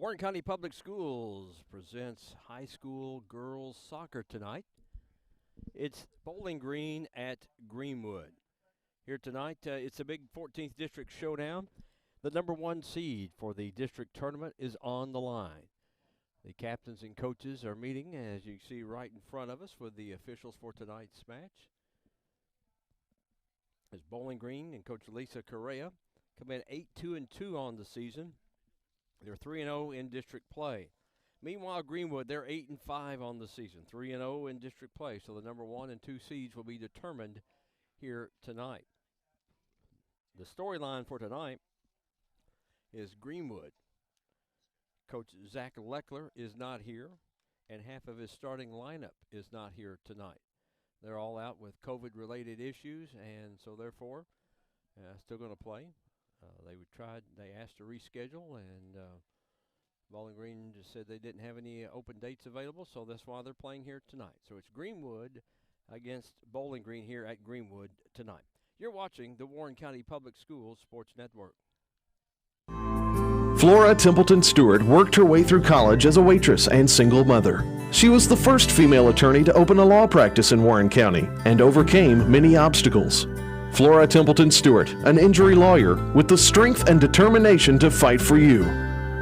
Warren County Public Schools presents high school girls soccer tonight. It's Bowling Green at Greenwood. Here tonight, it's a big 14th District showdown. The number one seed for the district tournament is on the line. The captains and coaches are meeting, as you see right in front of us, with the officials for tonight's match. As Bowling Green and Coach Lisa Correa come in 8-2-2 on the season. They're 3-0 in district play. Meanwhile, Greenwood, they're 8-5 on the season, 3-0 in district play. So the number 1 and 2 seeds will be determined here tonight. The storyline for tonight is Greenwood. Coach Zach Leckler is not here, and half of his starting lineup is not here tonight. They're all out with COVID-related issues, and so therefore, still going to play. They asked to reschedule, and Bowling Green just said they didn't have any open dates available, so that's why they're playing here tonight. So it's Greenwood against Bowling Green here at Greenwood tonight. You're watching the Warren County Public Schools Sports Network. Flora Templeton Stewart worked her way through college as a waitress and single mother. She was the first female attorney to open a law practice in Warren County and overcame many obstacles. Flora Templeton Stewart, an injury lawyer with the strength and determination to fight for you.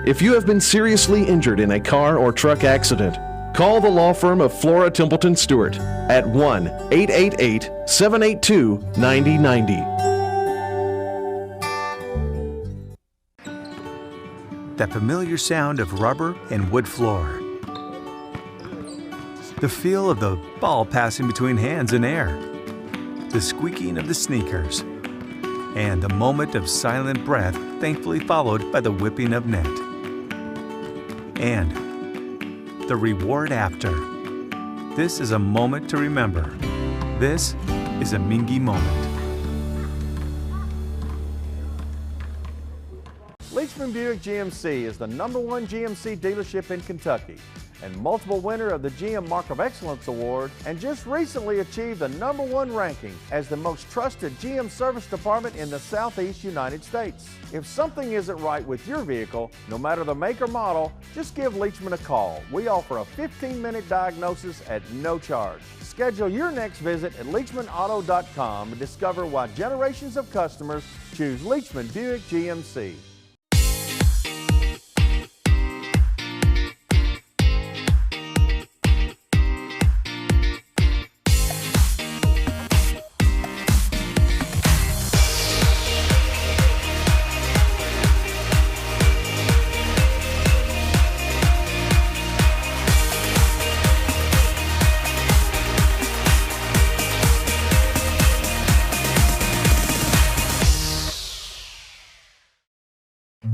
If you have been seriously injured in a car or truck accident, call the law firm of Flora Templeton Stewart at 1-888-782-9090. That familiar sound of rubber and wood floor. The feel of the ball passing between hands and air. The squeaking of the sneakers. And the moment of silent breath, thankfully followed by the whipping of net. And the reward after. This is a moment to remember. This is a Mingy moment. Leachman Buick GMC is the #1 GMC dealership in Kentucky and multiple winner of the GM Mark of Excellence Award, and just recently achieved the #1 ranking as the most trusted GM service department in the Southeast United States. If something isn't right with your vehicle, no matter the make or model, just give Leachman a call. We offer a 15-minute diagnosis at no charge. Schedule your next visit at LeachmanAuto.com and discover why generations of customers choose Leachman Buick GMC.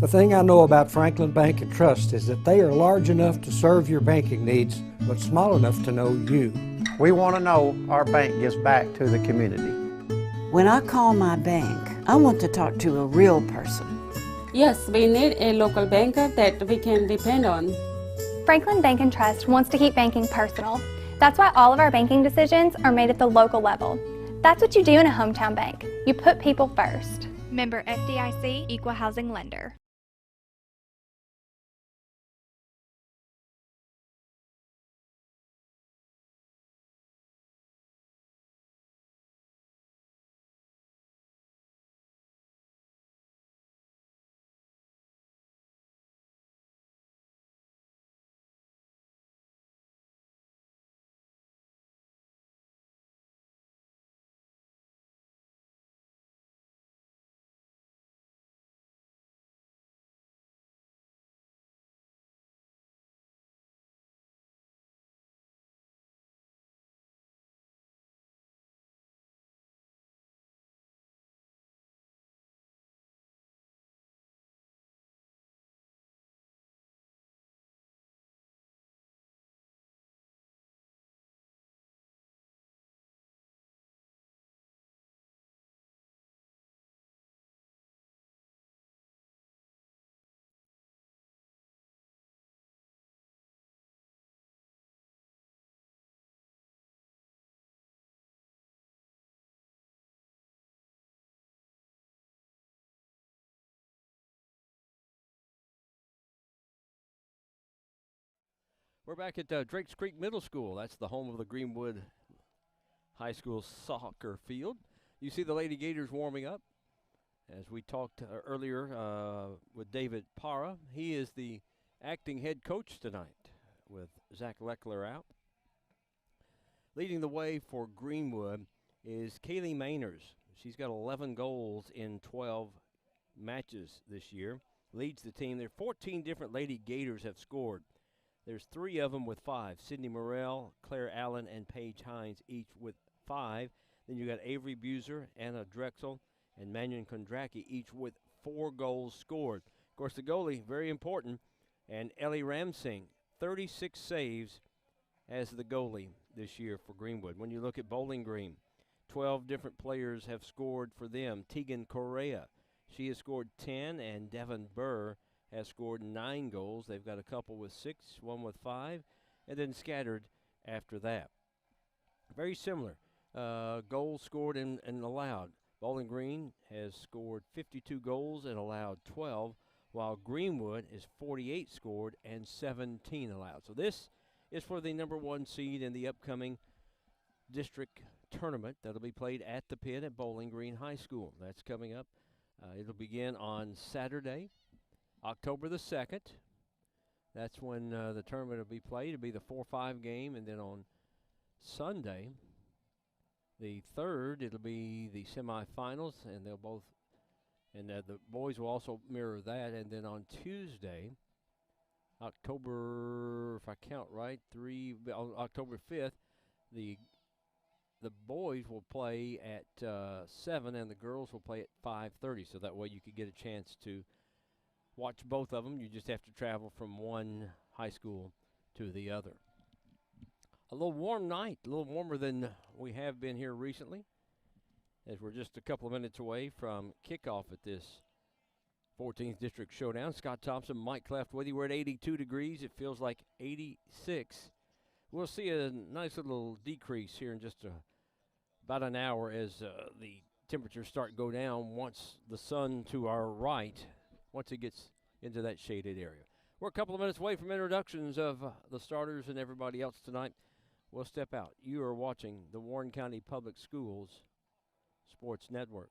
The thing I know about Franklin Bank and Trust is that they are large enough to serve your banking needs, but small enough to know you. We want to know our bank gives back to the community. When I call my bank, I want to talk to a real person. Yes, we need a local banker that we can depend on. Franklin Bank and Trust wants to keep banking personal. That's why all of our banking decisions are made at the local level. That's what you do in a hometown bank. You put people first. Member FDIC, Equal Housing Lender. We're back at Drakes Creek Middle School. That's the home of the Greenwood High School soccer field. You see the Lady Gators warming up. As we talked earlier with David Parra, he is the acting head coach tonight with Zach Leckler out. Leading the way for Greenwood is Kaylee Mainers. She's got 11 goals in 12 matches this year. Leads the team. There are 14 different Lady Gators have scored. There's 3 of them with 5. Sydney Morrell, Claire Allen, and Paige Hines, each with 5. Then you got Avery Buser, Anna Drexel, and Mannion Kondraki, each with 4 goals scored. Of course, the goalie, very important, and Ellie Ramsing, 36 saves as the goalie this year for Greenwood. When you look at Bowling Green, 12 different players have scored for them. Tegan Correa, she has scored 10, and Devin Burr has scored 9 goals. They've got a couple with 6, one with 5, and then scattered after that. Very similar. Goals scored and allowed. Bowling Green has scored 52 goals and allowed 12, while Greenwood is 48 scored and 17 allowed. So this is for the number 1 seed in the upcoming district tournament that'll be played at the pit at Bowling Green High School. That's coming up. It'll begin on Saturday, October the 2nd. That's when the tournament will be played. It'll be the 4-5 game, and then on Sunday, the 3rd, it'll be the semifinals, and they'll both, and the boys will also mirror that. And then on Tuesday, October, if I count right, October 5th, the boys will play at 7, and the girls will play at 5:30. So that way you could get a chance to watch both of them. You just have to travel from one high school to the other. A little warm night, a little warmer than we have been here recently, as we're just a couple of minutes away from kickoff at this 14th District Showdown. Scott Thompson, Mike Cleft with you. We're at 82 degrees. It feels like 86. We'll see a nice little decrease here in just about an hour as the temperatures start to go down once the sun to our right, once it gets into that shaded area. We're a couple of minutes away from introductions of the starters and everybody else tonight. We'll step out. You are watching the Warren County Public Schools Sports Network.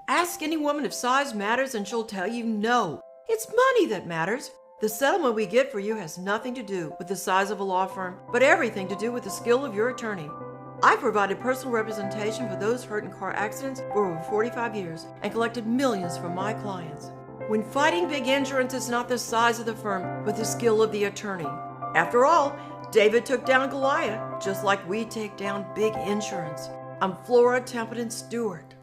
Ask any woman if size matters and she'll tell you no. It's money that matters. The settlement we get for you has nothing to do with the size of a law firm, but everything to do with the skill of your attorney. I've provided personal representation for those hurt in car accidents for over 45 years and collected millions from my clients. When fighting big insurance, it's not the size of the firm, but the skill of the attorney. After all, David took down Goliath, just like we take down big insurance. I'm Flora Templeton Stewart.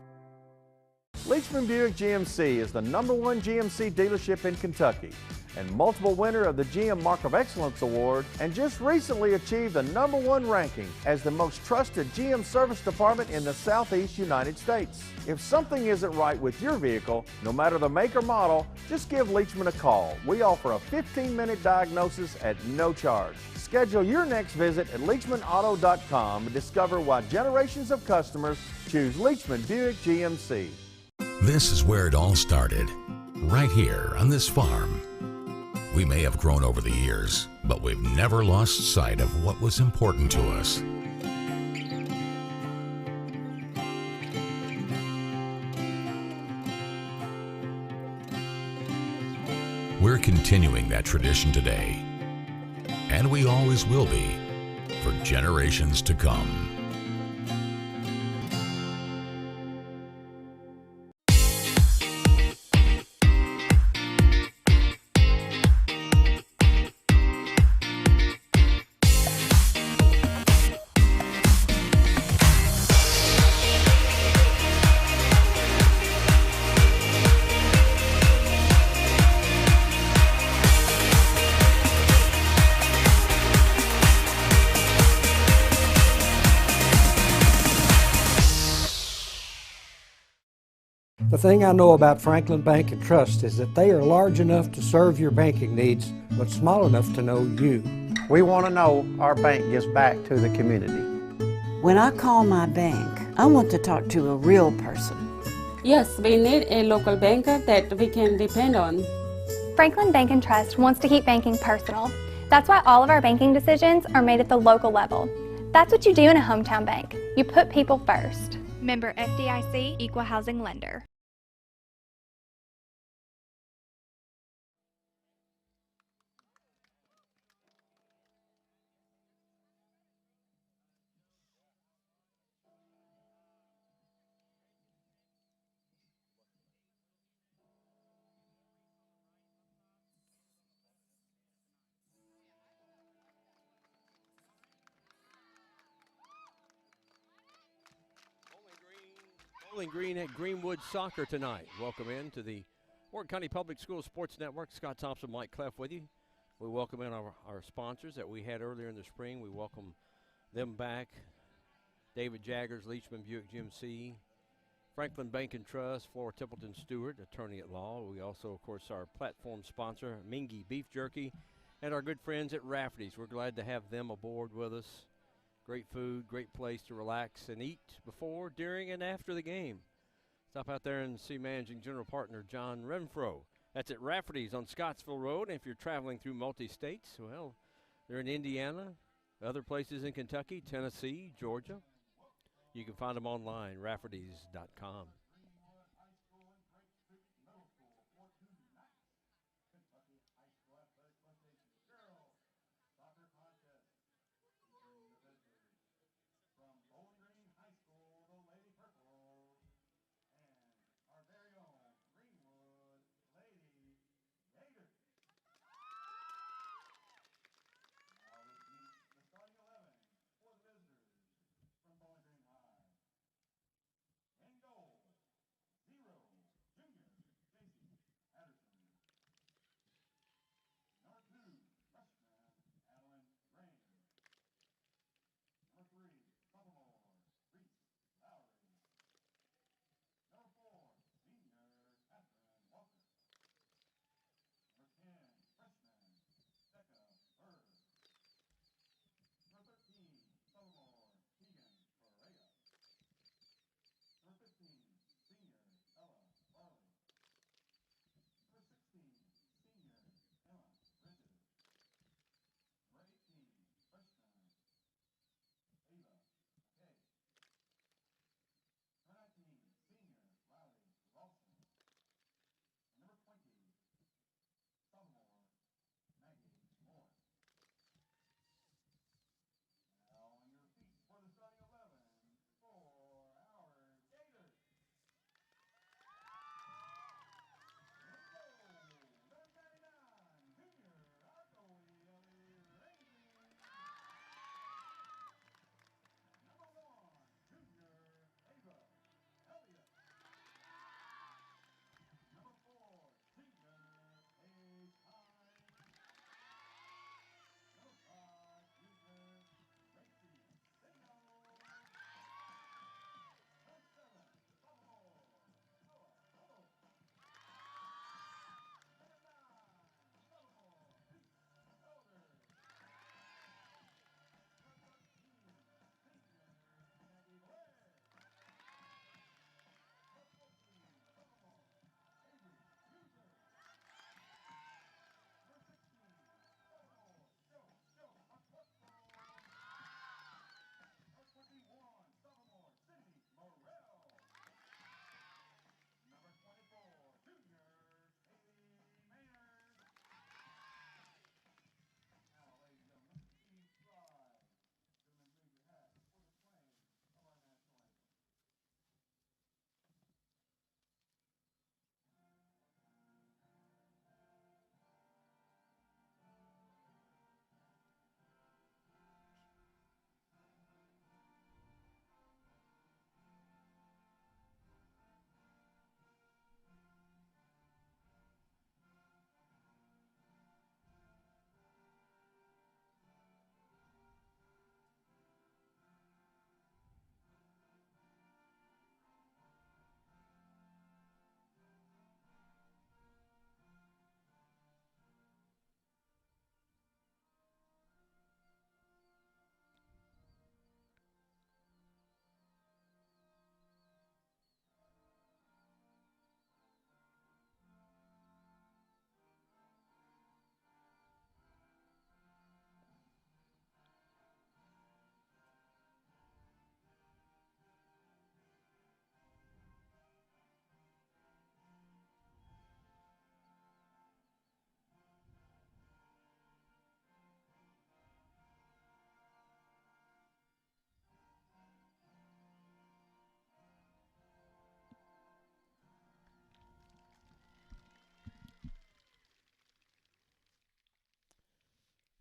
Leachman Buick GMC is the #1 GMC dealership in Kentucky and multiple winner of the GM Mark of Excellence Award, and just recently achieved the #1 ranking as the most trusted GM service department in the Southeast United States. If something isn't right with your vehicle, no matter the make or model, just give Leachman a call. We offer a 15-minute diagnosis at no charge. Schedule your next visit at LeachmanAuto.com and discover why generations of customers choose Leachman Buick GMC. This is where it all started, right here on this farm. We may have grown over the years, but we've never lost sight of what was important to us. We're continuing that tradition today, and we always will be for generations to come. The thing I know about Franklin Bank and Trust is that they are large enough to serve your banking needs, but small enough to know you. We want to know our bank gives back to the community. When I call my bank, I want to talk to a real person. Yes, we need a local banker that we can depend on. Franklin Bank and Trust wants to keep banking personal. That's why all of our banking decisions are made at the local level. That's what you do in a hometown bank. You put people first. Member FDIC, Equal Housing Lender. Bowling Green at Greenwood Soccer tonight. Welcome in to the Warren County Public Schools Sports Network. Scott Thompson, Mike Cleff with you. We welcome in our sponsors that we had earlier in the spring. We welcome them back. David Jaggers, Leachman Buick GMC, Franklin Bank and Trust, Flora Templeton Stewart, attorney at law. We also, of course, our platform sponsor, Mingy Beef Jerky, and our good friends at Rafferty's. We're glad to have them aboard with us. Great food, great place to relax and eat before, during, and after the game. Stop out there and see Managing General Partner John Renfro. That's at Rafferty's on Scottsville Road. And if you're traveling through multi-states, well, they're in Indiana, other places in Kentucky, Tennessee, Georgia. You can find them online, raffertys.com.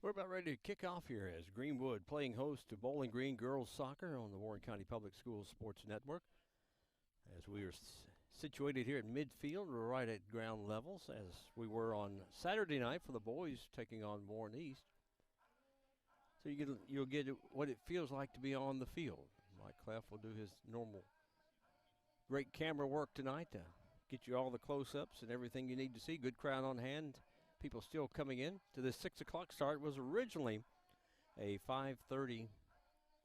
We're about ready to kick off here as Greenwood playing host to Bowling Green girls soccer on the Warren County Public Schools Sports Network. As we are situated here at midfield, we're right at ground levels as we were on Saturday night for the boys taking on Warren East. So you'll get what it feels like to be on the field. Mike Clef will do his normal great camera work tonight to get you all the close-ups and everything you need to see. Good crowd on hand. People still coming in to this 6 o'clock start. It was originally a 5:30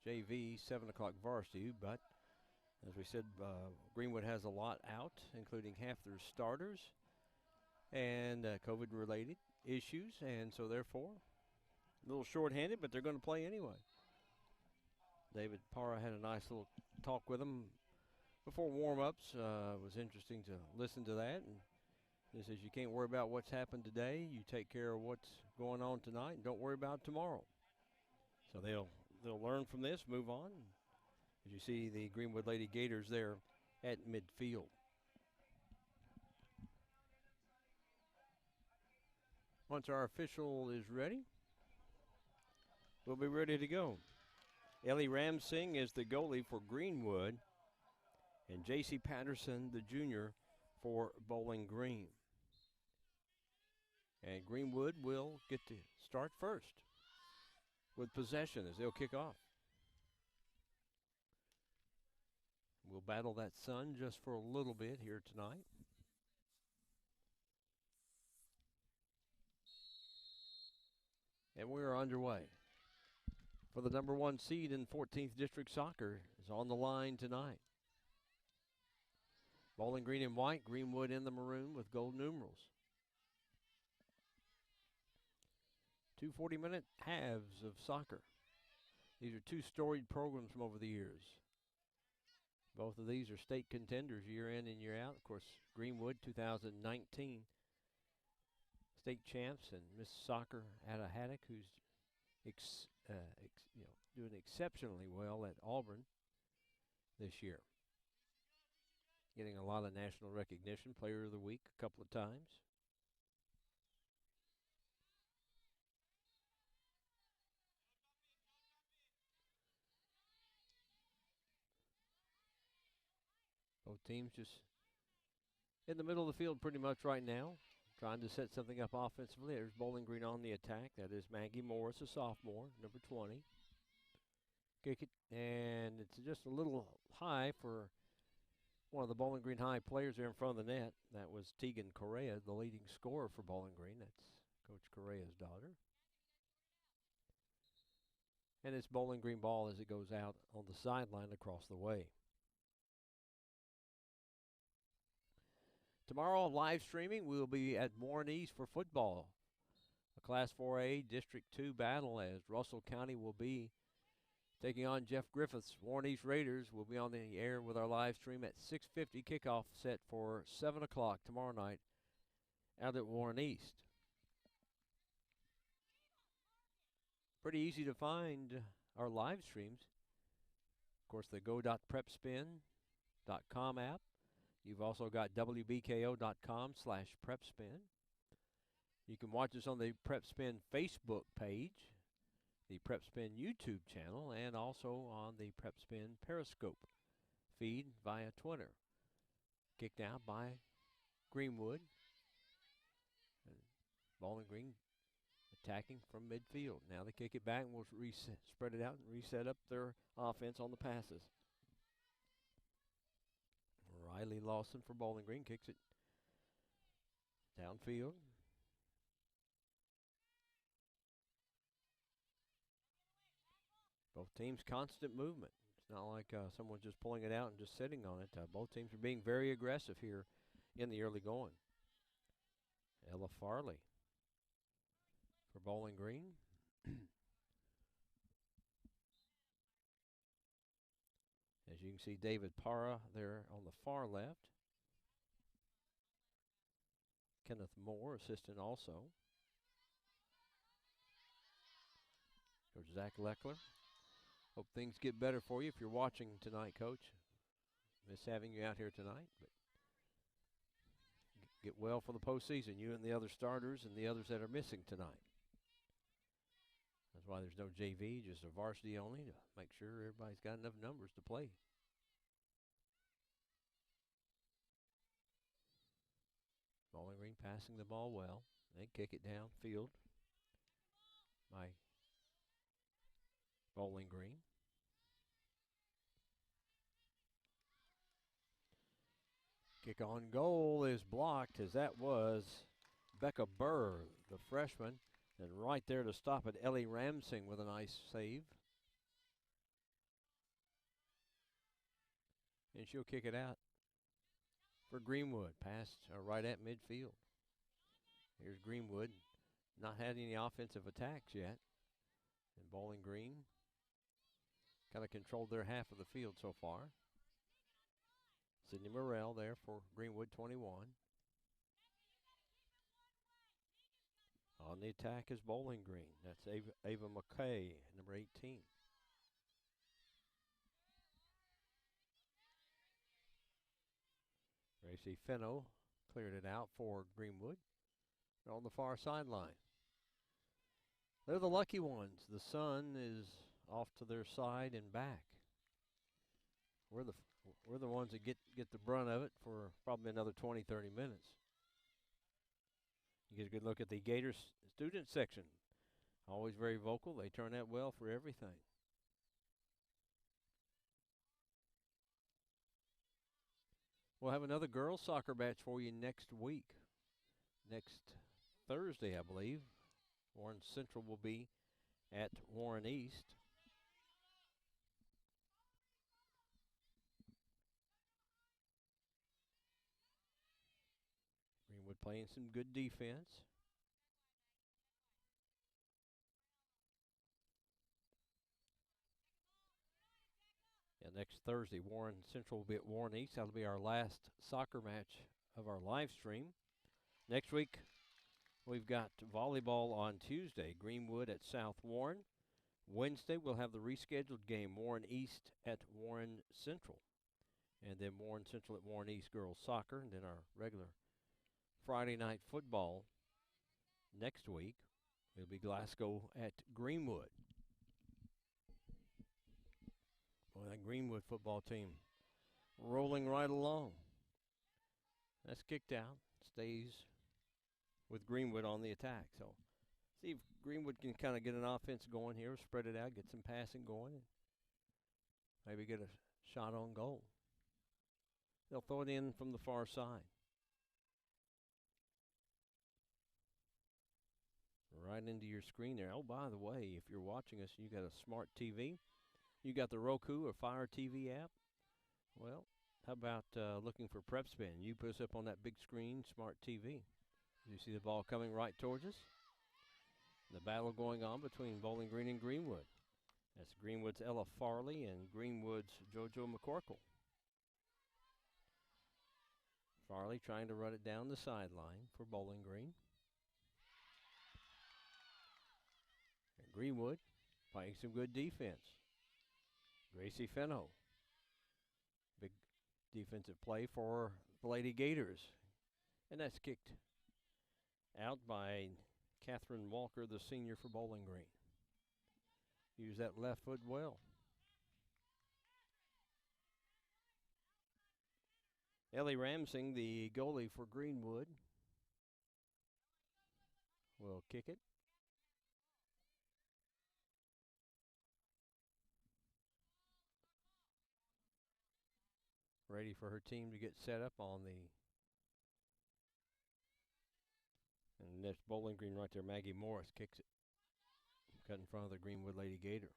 JV, 7 o'clock varsity, but as we said, Greenwood has a lot out, including half their starters and COVID-related issues, and so therefore a little short-handed, but they're going to play anyway. David Parra had a nice little talk with them before warm-ups. It was interesting to listen to that. And he says you can't worry about what's happened today. You take care of what's going on tonight and don't worry about tomorrow. So they'll learn from this, move on. As you see the Greenwood Lady Gators there at midfield. Once our official is ready, we'll be ready to go. Ellie Ramsing is the goalie for Greenwood, and J.C. Patterson, the junior, for Bowling Green. And Greenwood will get to start first with possession as they'll kick off. We'll battle that sun just for a little bit here tonight. And we're underway. For the number 1 seed in 14th District Soccer is on the line tonight. Bowling Green in white, Greenwood in the maroon with gold numerals. 2 40-minute halves of soccer. These are 2 storied programs from over the years. Both of these are state contenders year in and year out. Of course, Greenwood 2019 state champs, and Miss Soccer Ada Haddock, who's doing exceptionally well at Auburn this year. Getting a lot of national recognition, Player of the Week a couple of times. Both teams just in the middle of the field pretty much right now, trying to set something up offensively. There's Bowling Green on the attack. That is Maggie Morris, a sophomore, number 20. Kick it, and it's just a little high for one of the Bowling Green High players there in front of the net. That was Tegan Correa, the leading scorer for Bowling Green. That's Coach Correa's daughter. And it's Bowling Green ball as it goes out on the sideline across the way. Tomorrow, live streaming, we'll be at Warren East for football. A Class 4A District 2 battle as Russell County will be taking on Jeff Griffith's Warren East Raiders. Will be on the air with our live stream at 6:50. Kickoff set for 7 o'clock tomorrow night out at Warren East. Pretty easy to find our live streams. Of course, the go.prepspin.com app. You've also got wbko.com/prepspin. You can watch us on the PrepSpin Facebook page, the PrepSpin YouTube channel, and also on the PrepSpin Periscope feed via Twitter. Kicked out by Greenwood. And Bowling Green attacking from midfield. Now they kick it back and we'll spread it out and reset up their offense on the passes. Riley Lawson for Bowling Green kicks it downfield. Both teams constant movement. It's not like someone's just pulling it out and just sitting on it. Both teams are being very aggressive here in the early going. Ella Farley for Bowling Green. As you can see, David Parra there on the far left. Kenneth Moore, assistant also. Coach Zach Leckler. Hope things get better for you if you're watching tonight, Coach. Miss having you out here tonight, but get well for the postseason, you and the other starters and the others that are missing tonight. That's why there's no JV, just a varsity only, to make sure everybody's got enough numbers to play. Bowling Green passing the ball well. They kick it downfield by Bowling Green. Kick on goal is blocked, as that was Becca Burr, the freshman. And right there to stop it, Ellie Ramsing with a nice save. And she'll kick it out for Greenwood, past right at midfield. Here's Greenwood, not had any offensive attacks yet. And Bowling Green kind of controlled their half of the field so far. Sydney Morrell there for Greenwood, 21. On the attack is Bowling Green. That's Ava McKay, number 18. Gracie Fenno cleared it out for Greenwood. They're on the far sideline. They're the lucky ones. The sun is off to their side and back. We're the ones that get the brunt of it for probably another 20, 30 minutes. You get a good look at the Gators student section. Always very vocal. They turn out well for everything. We'll have another girls soccer match for you next week. Next Thursday, I believe. Warren Central will be at Warren East. Greenwood playing some good defense. Yeah, next Thursday, Warren Central will be at Warren East. That'll be our last soccer match of our live stream. Next week, we've got volleyball on Tuesday, Greenwood at South Warren. Wednesday, we'll have the rescheduled game, Warren East at Warren Central. And then Warren Central at Warren East girls soccer. And then our regular Friday night football next week. It'll be Glasgow at Greenwood. Boy, that Greenwood football team rolling right along. That's kicked out. Stays with Greenwood on the attack. So see if Greenwood can kind of get an offense going here, spread it out, get some passing going, and maybe get a shot on goal. They'll throw it in from the far side. Right into your screen there. Oh, by the way, if you're watching us and you got a smart TV, you got the Roku or Fire TV app, well, how about looking for Prep Spin? You put us up on that big screen, smart TV. You see the ball coming right towards us. The battle going on between Bowling Green and Greenwood. That's Greenwood's Ella Farley and Greenwood's JoJo McCorkle. Farley trying to run it down the sideline for Bowling Green. And Greenwood playing some good defense. Gracie Fenno. Big defensive play for the Lady Gators. And that's kicked out by Catherine Walker, the senior for Bowling Green. Use that left foot well. Ellie Ramsing, the goalie for Greenwood, will kick it. Ready for her team to get set up on the... And that's Bowling Green right there. Maggie Morris kicks it. Cut in front of the Greenwood Lady Gator.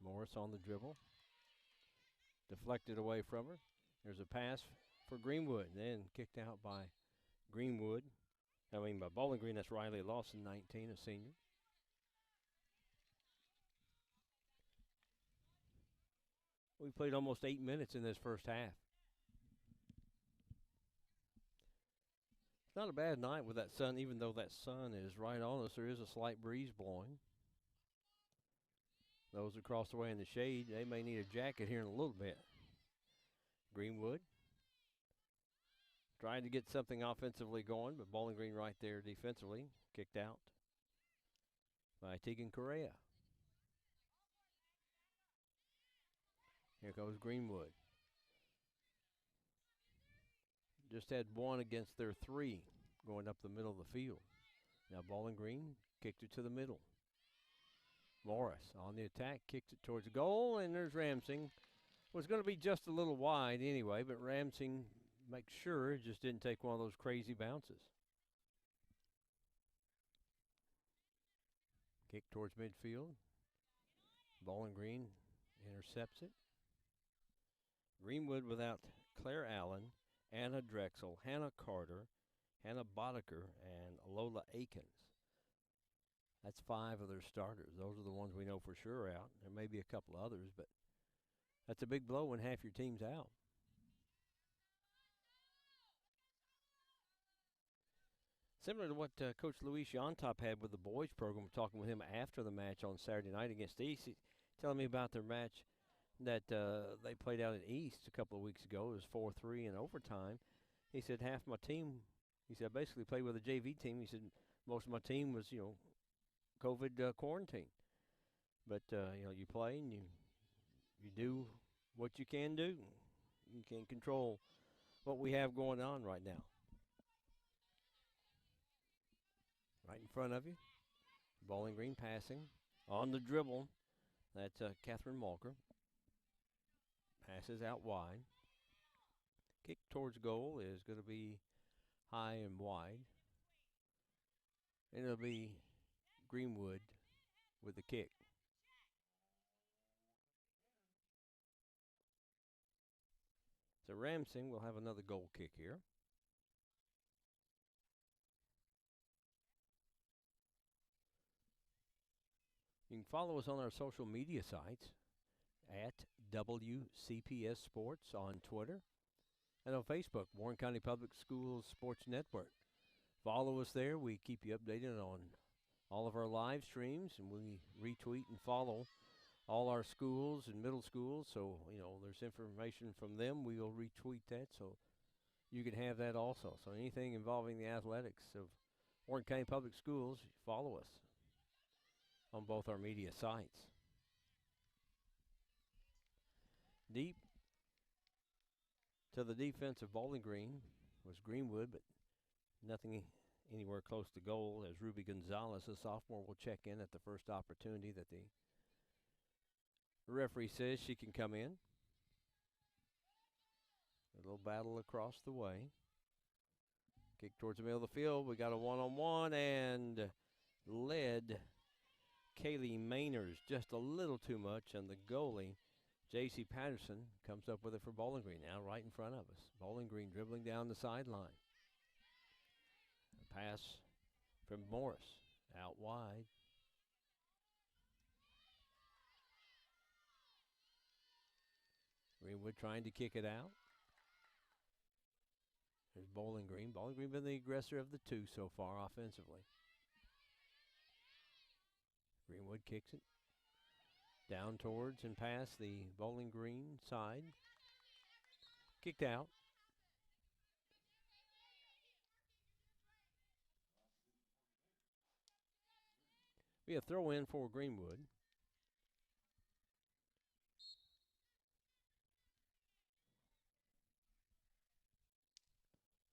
Morris on the dribble. Deflected away from her. There's a pass for Greenwood. Then kicked out by Greenwood. By Bowling Green, that's Riley Lawson, 19, a senior. We played almost 8 minutes in this first half. It's not a bad night with that sun, even though that sun is right on us. There is a slight breeze blowing. Those across the way in the shade, they may need a jacket here in a little bit. Greenwood trying to get something offensively going, but Bowling Green right there defensively, kicked out. by Tegan Correa. Here goes Greenwood. Just had one against their 3 going up the middle of the field. Now Bowling Green kicked it to the middle. Morris on the attack, kicks it towards the goal, and there's Ramsing. Was going to be just a little wide anyway, but Ramsing makes sure it just didn't take one of those crazy bounces. Kick towards midfield. Bowling Green intercepts it. Greenwood without Claire Allen, Anna Drexel, Hannah Carter, Hannah Boddicker, and Lola Akins. That's 5 of their starters. Those are the ones we know for sure out. There may be a couple others, but that's a big blow when half your team's out. Similar to what Coach Luis Yontop had with the boys program, talking with him after the match on Saturday night against East, telling me about their match that they played out at East a couple of weeks ago. It was 4-3 in overtime. He said half my team, he said I basically played with a JV team. He said most of my team was, COVID quarantine. But, you play and you do what you can do. You can't control what we have going on right now. Right in front of you, Bowling Green passing. On the dribble, that's Catherine Malker. Passes out wide. Kick towards goal is going to be high and wide. And it'll be Greenwood with the kick. So Ramsing will have another goal kick here. You can follow us on our social media sites at WCPS Sports on Twitter and on Facebook, Warren County Public Schools Sports Network. Follow us there. We keep you updated on all of our live streams, and we retweet and follow all our schools and middle schools. So, there's information from them. We will retweet that so you can have that also. So anything involving the athletics of Warren County Public Schools, follow us on both our media sites. Deep to the defense of Bowling Green was Greenwood, but nothing anywhere close to goal as Ruby Gonzalez, a sophomore, will check in at the first opportunity that the referee says she can come in. A little battle across the way. Kick towards the middle of the field. We got a one-on-one and led Kaylee Mainers just a little too much, and the goalie, J.C. Patterson, comes up with it for Bowling Green now right in front of us. Bowling Green dribbling down the sideline. A pass from Morris out wide. Greenwood trying to kick it out. There's Bowling Green. Bowling Green been the aggressor of the 2 so far offensively. Greenwood kicks it down towards and past the Bowling Green side. Kicked out. Be a throw in for Greenwood.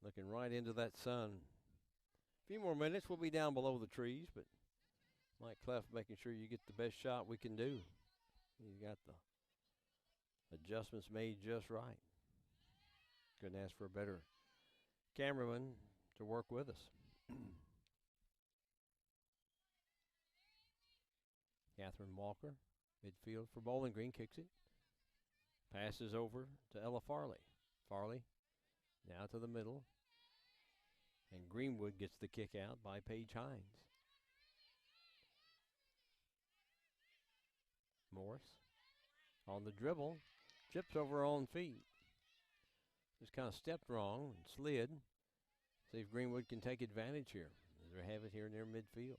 Looking right into that sun. A few more minutes, we'll be down below the trees, but Mike Cleft making sure you get the best shot we can do. You got the adjustments made just right. Couldn't ask for a better cameraman to work with us. Catherine Walker, midfield for Bowling Green, kicks it. Passes over to Ella Farley. Farley now to the middle. And Greenwood gets the kick out by Paige Hines. Morris on the dribble, chips over her own feet. Just kind of stepped wrong and slid. See if Greenwood can take advantage here. They have it here near midfield.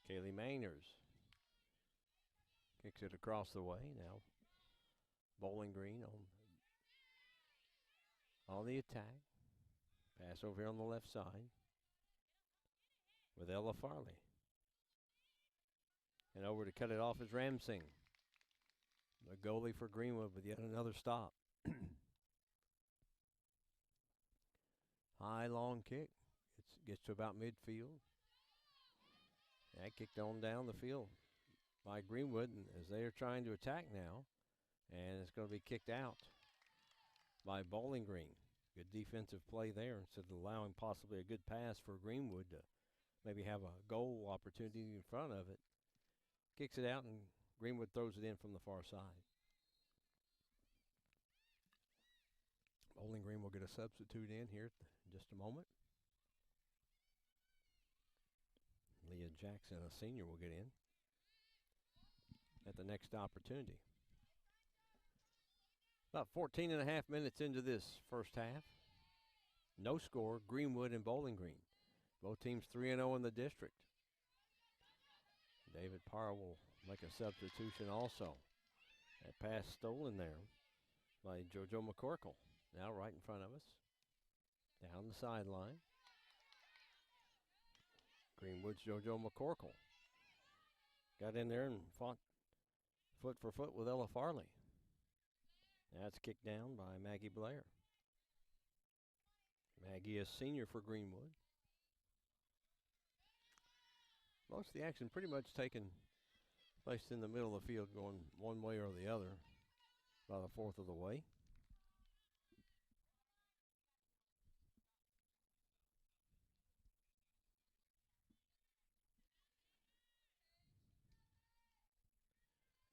Kaylee Mainers kicks it across the way. Now Bowling Green on the attack. Pass over here on the left side. with Ella Farley. And over to cut it off is Ramsing. The goalie for Greenwood with yet another stop. High, long kick. It gets to about midfield. That kicked on down the field by Greenwood as they are trying to attack now. And it's going to be kicked out by Bowling Green. Good defensive play there instead of allowing possibly a good pass for Greenwood to maybe have a goal opportunity in front of it. Kicks it out, and Greenwood throws it in from the far side. Bowling Green will get a substitute in here in just a moment. Leah Jackson, a senior, will get in at the next opportunity. About 14 and a half minutes into this first half. No score, Greenwood and Bowling Green. Both teams 3-0 in the district. David Parr will make a substitution also. That pass stolen there by JoJo McCorkle. Now right in front of us. Down the sideline. Greenwood's JoJo McCorkle. Got in there and fought foot for foot with Ella Farley. That's kicked down by Maggie Blair. Maggie is senior for Greenwood. Most of the action pretty much taken place in the middle of the field, going one way or the other, about a fourth of the way.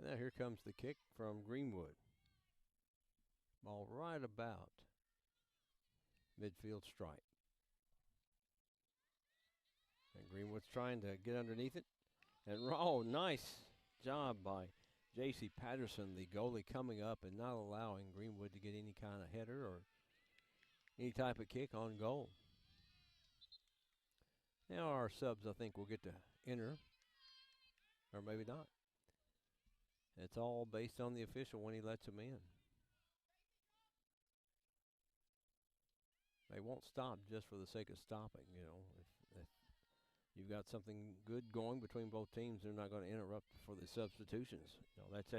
Now here comes the kick from Greenwood. Ball right about midfield stripe. And Greenwood's trying to get underneath it. And nice job by J.C. Patterson, the goalie, coming up and not allowing Greenwood to get any kind of header or any type of kick on goal. Now our subs, I think, will get to enter, or maybe not. It's all based on the official when he lets them in. They won't stop just for the sake of stopping, you know. If you've got something good going between both teams, they're not going to interrupt for the substitutions. You know, that's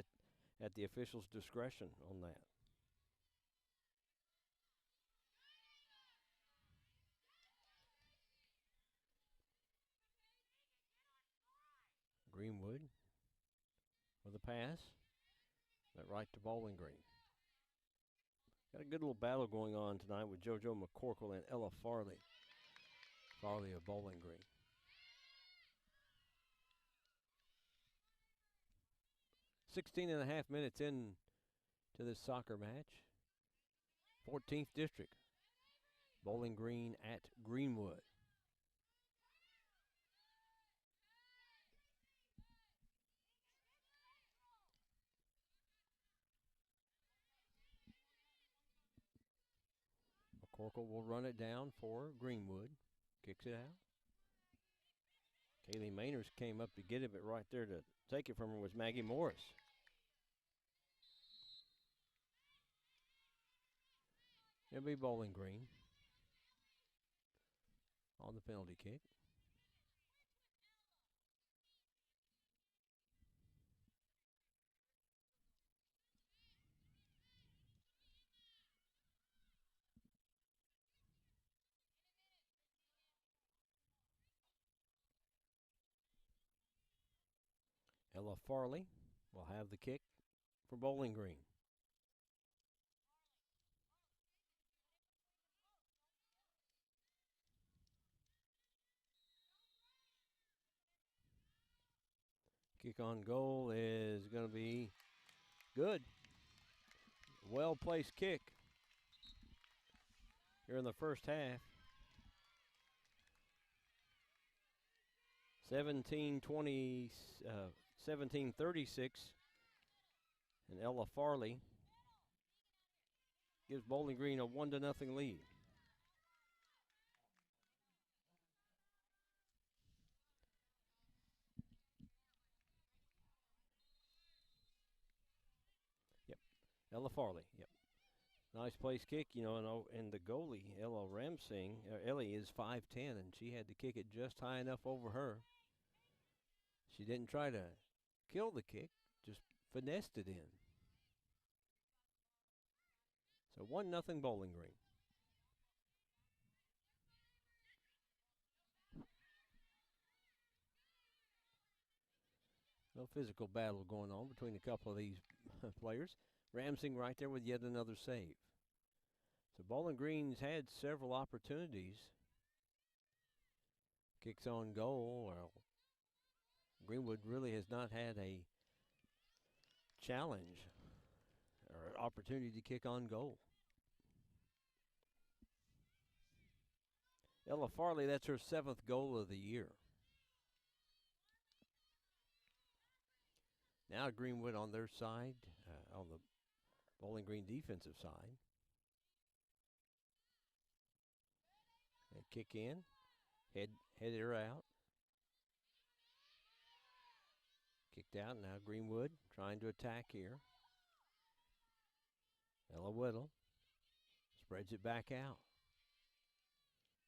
at the official's discretion on that. Greenwood with a pass. That right to Bowling Green. Got a good little battle going on tonight with JoJo McCorkle and Ella Farley. Farley of Bowling Green. "16 and a half minutes in to this soccer match. 14th District. Bowling Green at Greenwood. McCorkle will run it down for Greenwood. Kicks it out. Kaylee Mainers came up to get it, but right there to take it from her was Maggie Morris. It'll be Bowling Green on the penalty kick. Ella Farley will have the kick for Bowling Green. Kick on goal is going to be good. Well-placed kick here in the first half. 17-36, and Ella Farley gives Bowling Green a 1-0 lead. Yep, Ella Farley, yep. Nice place kick, you know, and the goalie, Ellie is 5'10", and she had to kick it just high enough over her. She didn't try to kill the kick, just finessed it in. So 1-0 Bowling Green. No physical battle going on between a couple of these players. Ramsing right there with yet another save. So Bowling Green's had several opportunities. Kicks on goal. Well, Greenwood really has not had a challenge or opportunity to kick on goal. Ella Farley, that's her 7th goal of the year. Now Greenwood on their side, on the Bowling Green defensive side. They kick in, head her out. Kicked out, now Greenwood trying to attack here. Ella Whittle spreads it back out.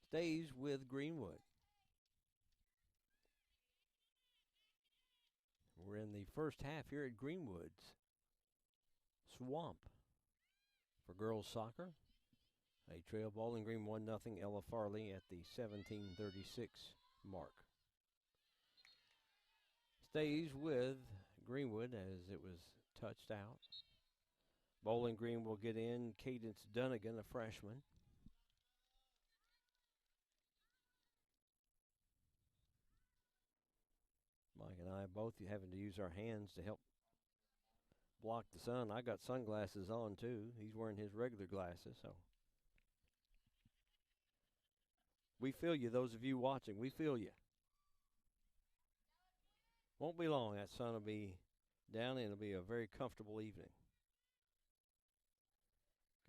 Stays with Greenwood. We're in the first half here at Greenwood's Swamp for girls soccer. They trail Bowling Green 1-0 Ella Farley at the 17:36 mark. Stays with Greenwood as it was touched out. Bowling Green will get in Cadence Dunnigan, a freshman. Mike and I both having to use our hands to help block the sun. I got sunglasses on too. He's wearing his regular glasses, so we feel you, those of you watching. We feel you. Won't be long. That sun will be down and it'll be a very comfortable evening.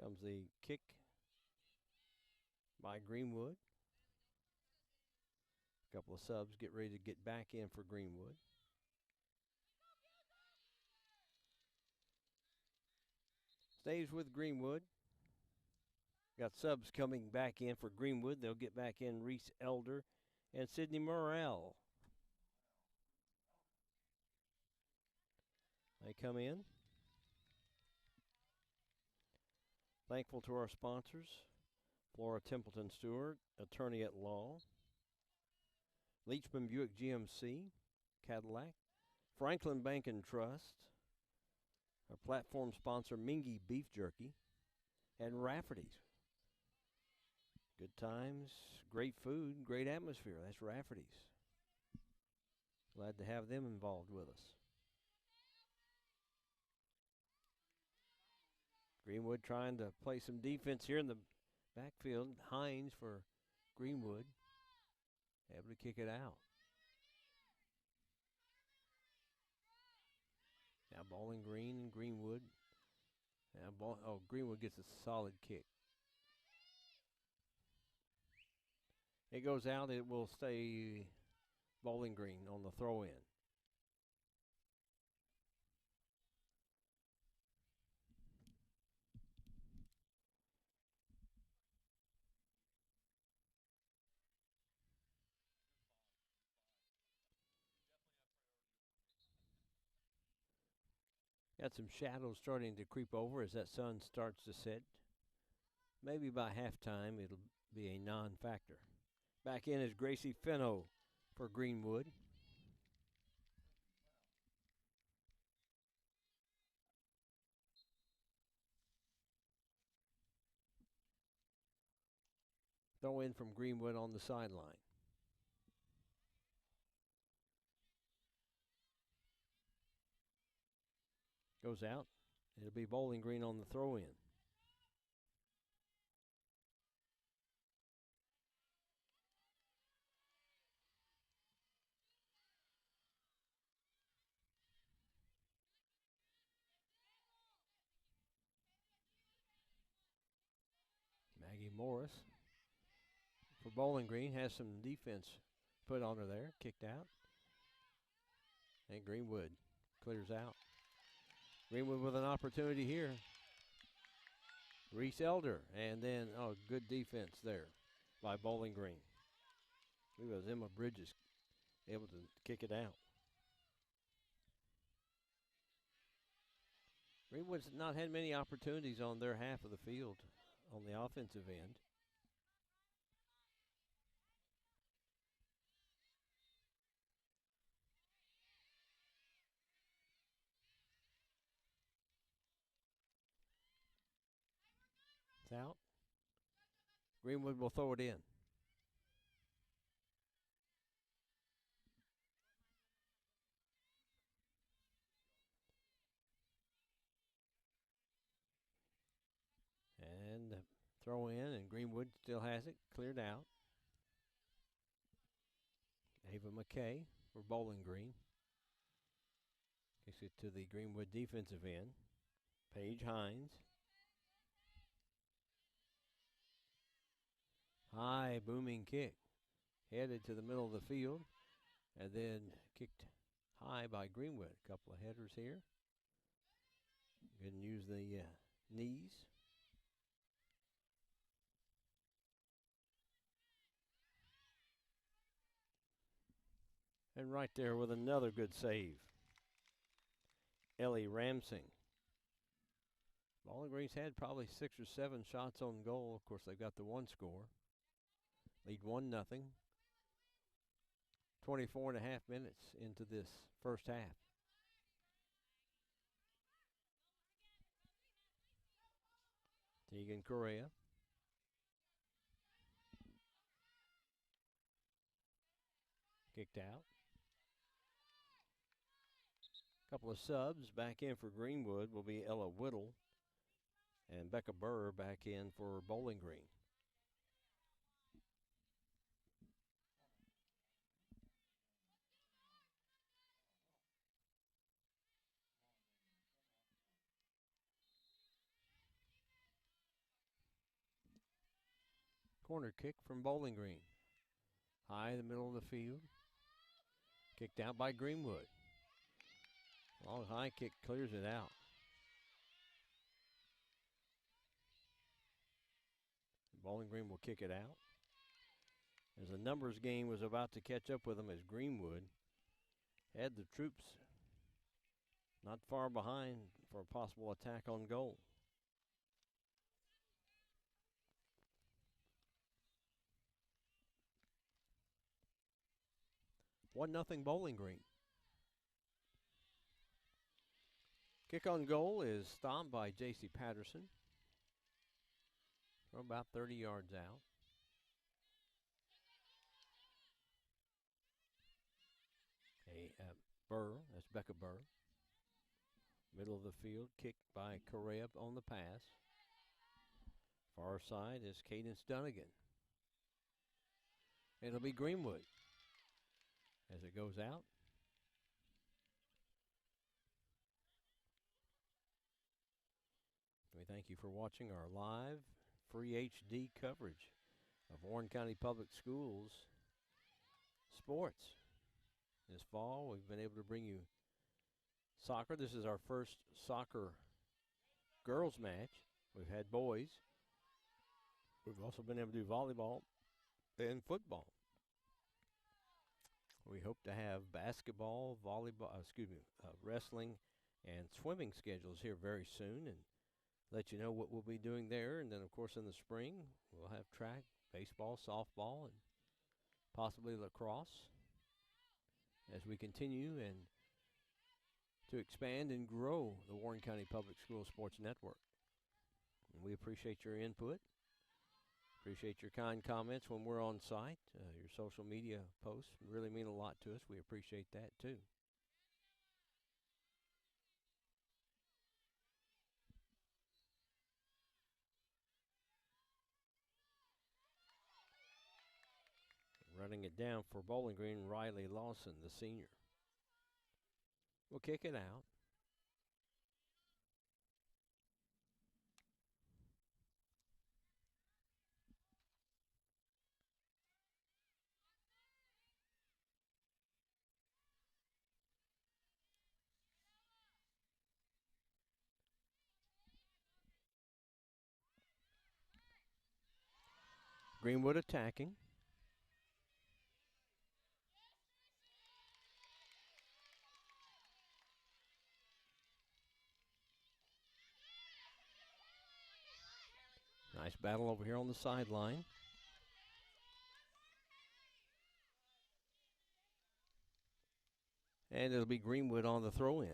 Comes the kick by Greenwood. A couple of subs get ready to get back in for Greenwood. Stays with Greenwood. Got subs coming back in for Greenwood. They'll get back in Reese Elder and Sydney Morrell. They come in. Thankful to our sponsors, Flora Templeton Stewart, attorney at law, Leachman Buick GMC, Cadillac, Franklin Bank and Trust, our platform sponsor, Mingy Beef Jerky, and Rafferty's. Good times, great food, great atmosphere. That's Rafferty's. Glad to have them involved with us. Greenwood trying to play some defense here in the backfield. Hines for Greenwood. Able to kick it out. Now Bowling Green and Greenwood. Now Greenwood gets a solid kick. It goes out. It will stay Bowling Green on the throw-in. Got some shadows starting to creep over as that sun starts to set. Maybe by halftime it'll be a non-factor. Back in is Gracie Fenno for Greenwood. Throw in from Greenwood on the sideline. Goes out. It'll be Bowling Green on the throw-in. Maggie Morris for Bowling Green has some defense put on her there. Kicked out. And Greenwood clears out. Greenwood with an opportunity here. Reese Elder, and then, good defense there by Bowling Green. I believe it was Emma Bridges able to kick it out. Greenwood's not had many opportunities on their half of the field on the offensive end. It's out. Greenwood will throw it in. And throw in, and Greenwood still has it cleared out. Ava McKay for Bowling Green. Kicks it to the Greenwood defensive end. Paige Hines. High booming kick. Headed to the middle of the field. And then kicked high by Greenwood. A couple of headers here. Didn't use the knees. And right there with another good save. Ellie Ramsing. Bowling Green's had probably 6 or 7 shots on goal. Of course, they've got the one score. Lead 1-0. 24 and a half minutes into this first half. Tegan Correa. Kicked out. Couple of subs back in for Greenwood will be Ella Whittle and Becca Burr back in for Bowling Green. Corner kick from Bowling Green. High in the middle of the field. Kicked out by Greenwood. Long high kick clears it out. Bowling Green will kick it out. As the numbers game was about to catch up with them, as Greenwood had the troops not far behind for a possible attack on goal. One nothing Bowling Green. Kick on goal is stopped by J.C. Patterson from about 30 yards out. Burr, that's Becca Burr. Middle of the field, kicked by Correa on the pass. Far side is Cadence Dunnigan. It'll be Greenwood as it goes out. We thank you for watching our live, free HD coverage of Warren County Public Schools sports. This fall, we've been able to bring you soccer. This is our first soccer girls match. We've had boys. We've also been able to do volleyball and football. We hope to have basketball, volleyball, wrestling and swimming schedules here very soon, and let you know what we'll be doing there. And then, of course, in the spring, we'll have track, baseball, softball, and possibly lacrosse as we continue and to expand and grow the Warren County Public Schools Sports Network. And we appreciate your input. Appreciate your kind comments when we're on site. Your social media posts really mean a lot to us. We appreciate that too. Running it down for Bowling Green, Riley Lawson, the senior. We'll kick it out. Greenwood attacking. Nice battle over here on the sideline. And it'll be Greenwood on the throw-in.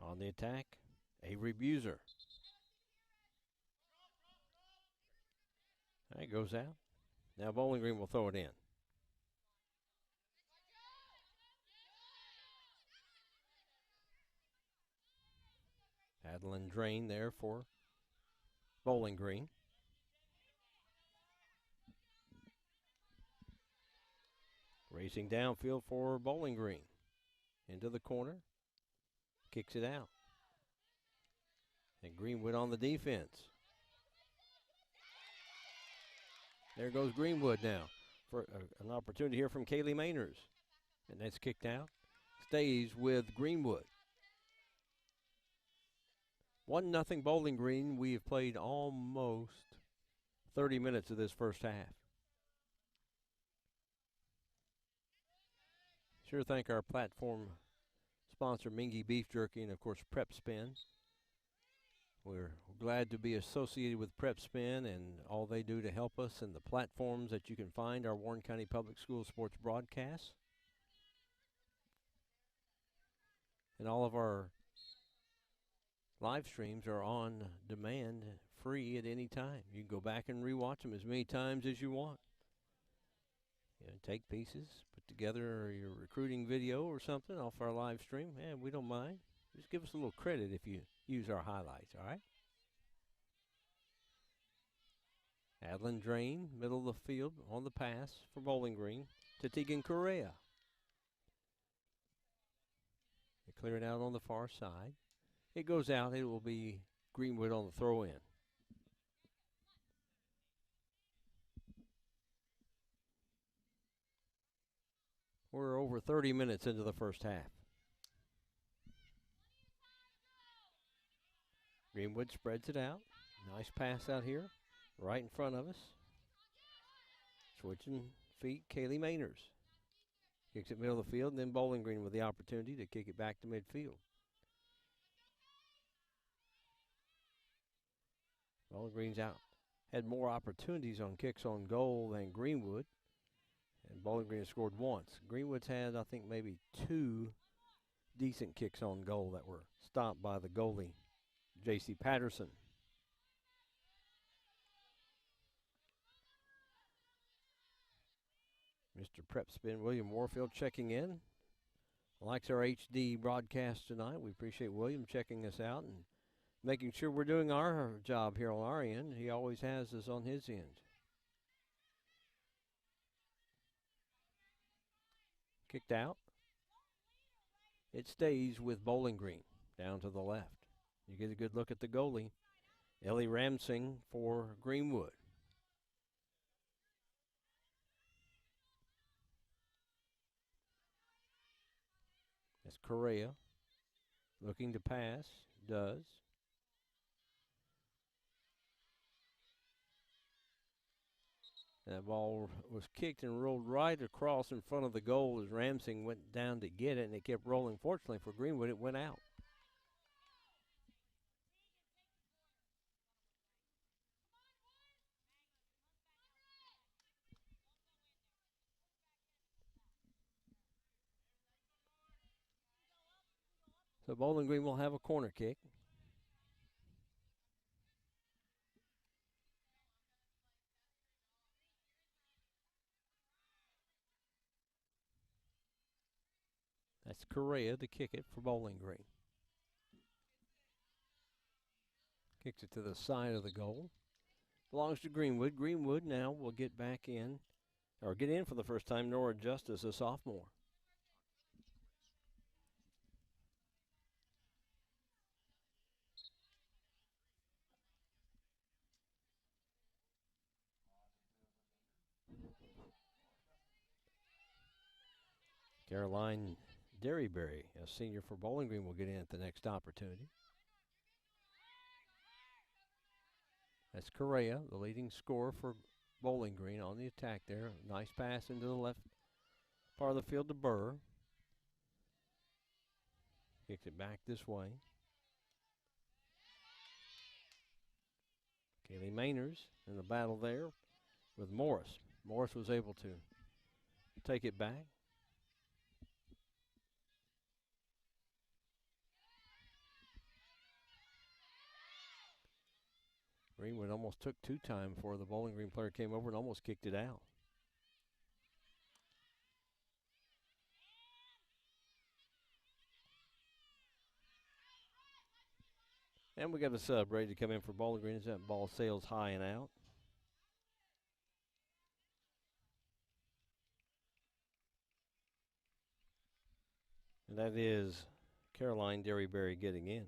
On the attack, Avery Buser. That goes out. Now Bowling Green will throw it in. Adeline Drain there for Bowling Green. Racing downfield for Bowling Green. Into the corner. Kicks it out. And Greenwood on the defense. There goes Greenwood now for an opportunity here from Kaylee Mainers. And that's kicked out. Stays with Greenwood. 1-0 Bowling Green. We have played almost 30 minutes of this first half. Sure thank our platform sponsor, Mingy Beef Jerky, and of course Prep Spin. We're glad to be associated with Prep Spin and all they do to help us, and the platforms that you can find our Warren County Public Schools sports broadcasts. And all of our live streams are on demand, free at any time. You can go back and rewatch them as many times as you want. You know, take pieces, put together your recruiting video or something off our live stream. We don't mind. Just give us a little credit if you use our highlights, all right? Adeline Drain, middle of the field on the pass for Bowling Green to Tegan Correa. They clear it out on the far side. It goes out. It will be Greenwood on the throw-in. We're over 30 minutes into the first half. Greenwood spreads it out. Nice pass out here, right in front of us. Switching feet, Kaylee Mainers. Kicks it middle of the field, and then Bowling Green with the opportunity to kick it back to midfield. Bowling Green's out. Had more opportunities on kicks on goal than Greenwood. And Bowling Green has scored once. Greenwood's had, I think, maybe 2 decent kicks on goal that were stopped by the goalie, J.C. Patterson. Mr. Prep Spin, William Warfield, checking in. Likes our HD broadcast tonight. We appreciate William checking us out and making sure we're doing our job here on our end. He always has us on his end. Kicked out. It stays with Bowling Green down to the left. You get a good look at the goalie, Ellie Ramsing for Greenwood. That's Correa looking to pass. Does. That ball was kicked and rolled right across in front of the goal as Ramsing went down to get it, and it kept rolling. Fortunately for Greenwood, it went out. So Bowling Green will have a corner kick. That's Correa to kick it for Bowling Green. Kicks it to the side of the goal. Belongs to Greenwood. Greenwood now will get back in, or get in for the first time, Nora Justice, a sophomore. Caroline Derryberry, a senior for Bowling Green, will get in at the next opportunity. That's Correa, the leading scorer for Bowling Green on the attack there. Nice pass into the left part of the field to Burr. Kicked it back this way. Kaylee Mainers in the battle there with Morris. Morris was able to take it back. Greenwood almost took two time before the Bowling Green player came over and almost kicked it out. And we got a sub ready to come in for Bowling Green as that ball sails high and out. And that is Caroline Derryberry getting in.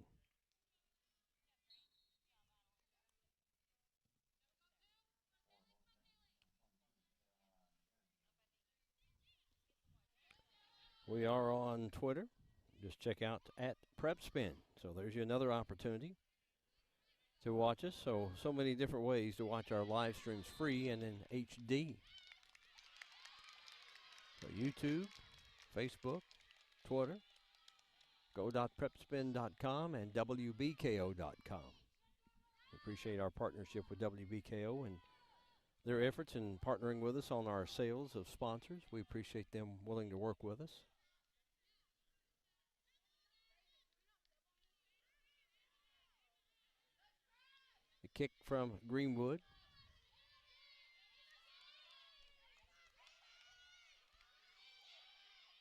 We are on Twitter. Just check out @PrepSpin. So there's you another opportunity to watch us. So many different ways to watch our live streams free and in HD. So YouTube, Facebook, Twitter, go.prepspin.com and WBKO.com. We appreciate our partnership with WBKO and their efforts in partnering with us on our sales of sponsors. We appreciate them willing to work with us. The kick from Greenwood.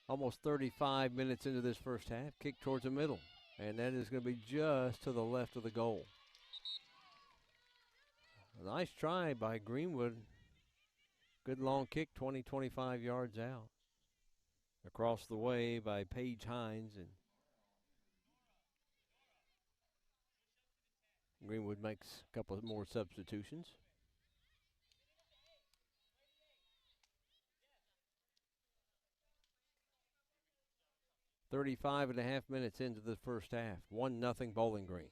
Almost 35 minutes into this first half. Kick towards the middle. And that is going to be just to the left of the goal. A nice try by Greenwood. Good long kick, 20, 25 yards out. Across the way by Paige Hines. And Greenwood makes a couple of more substitutions. .35.5 minutes into the first half. 1-0 Bowling Green.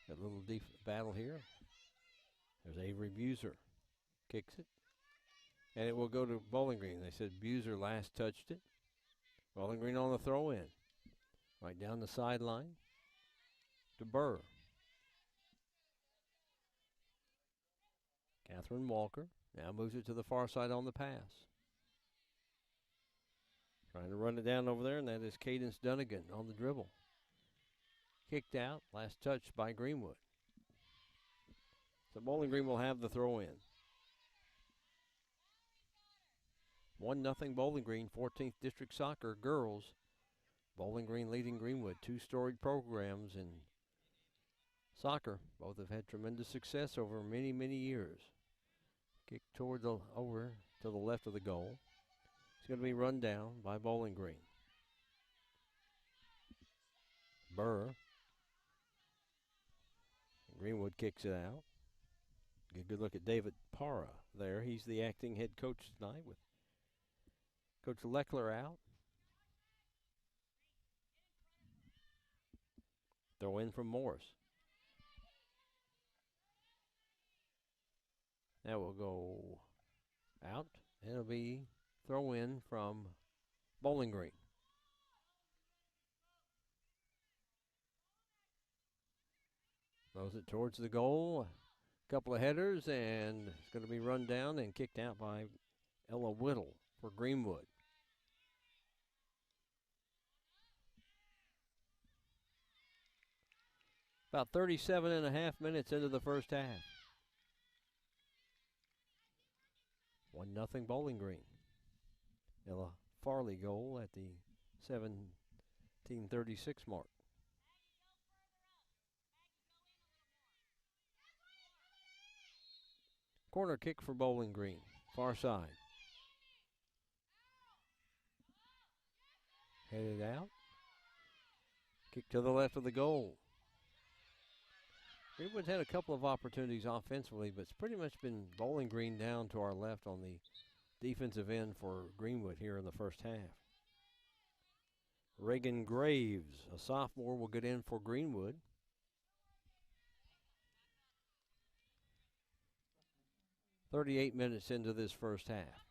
Got a little deep battle here. There's Avery Buser. Kicks it. And it will go to Bowling Green. They said Buser last touched it. Bowling Green on the throw in. Right down the sideline to Burr. Catherine Walker now moves it to the far side on the pass. Trying to run it down over there, and that is Cadence Dunnigan on the dribble. Kicked out, last touch by Greenwood. So Bowling Green will have the throw in. 1-0 Bowling Green, 14th District Soccer Girls. Bowling Green leading Greenwood, two storied programs in soccer. Both have had tremendous success over many, many years. Kick toward the over to the left of the goal. It's going to be run down by Bowling Green. Burr. Greenwood kicks it out. Get a good look at David Parra there. He's the acting head coach tonight with Coach Leckler out. Throw in from Morris. That will go out. It'll be throw in from Bowling Green. Throws it towards the goal. A couple of headers, and it's going to be run down and kicked out by Ella Whittle for Greenwood. About 37.5 minutes into the first half. 1-0 Bowling Green. Ella Farley goal at the 17:36 mark. Corner kick for Bowling Green, far side. Headed out. Kick to the left of the goal. Greenwood's had a couple of opportunities offensively, but it's pretty much been Bowling Green down to our left on the defensive end for Greenwood here in the first half. Reagan Graves, a sophomore, will get in for Greenwood. "38 minutes into this first half.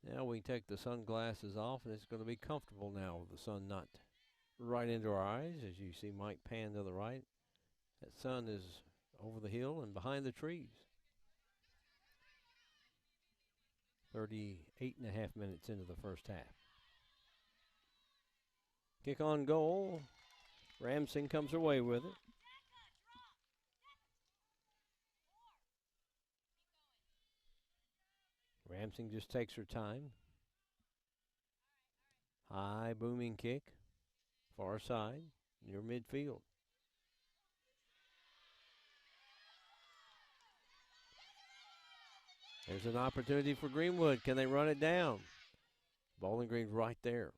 Now we take the sunglasses off, and it's going to be comfortable now with the sun not right into our eyes. As you see Mike pan to the right, that sun is over the hill and behind the trees. 38.5 minutes into the first half. Kick on goal. Ramsing comes away with it. Ramsing just takes her time. High booming kick. Far side, near midfield. There's an opportunity for Greenwood. Can they run it down? Bowling Green's right there.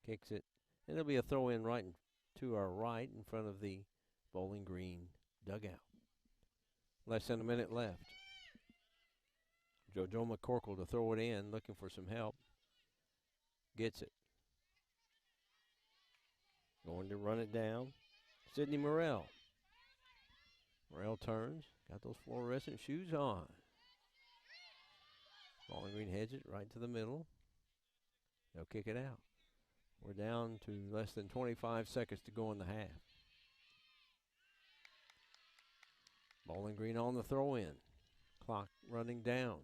Kicks it. And it'll be a throw in right to our right in front of the Bowling Green dugout. Less than a minute left. JoJo McCorkle to throw it in, looking for some help. Gets it. Going to run it down. Sydney Morrell. Morrell turns. Got those fluorescent shoes on. Bowling Green heads it right to the middle. They'll kick it out. We're down to less than 25 seconds to go in the half. Bowling Green on the throw-in. Clock running down.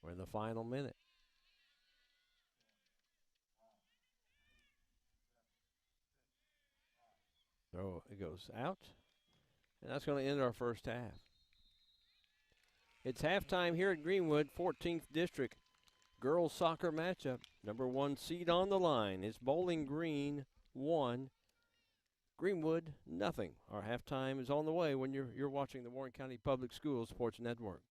We're in the final minute. Throw, it goes out. And that's going to end our first half. It's halftime here at Greenwood, 14th District girls soccer matchup. Number 1 seed on the line. It's Bowling Green 1, Greenwood nothing. Our halftime is on the way when you're watching the Warren County Public Schools Sports Network.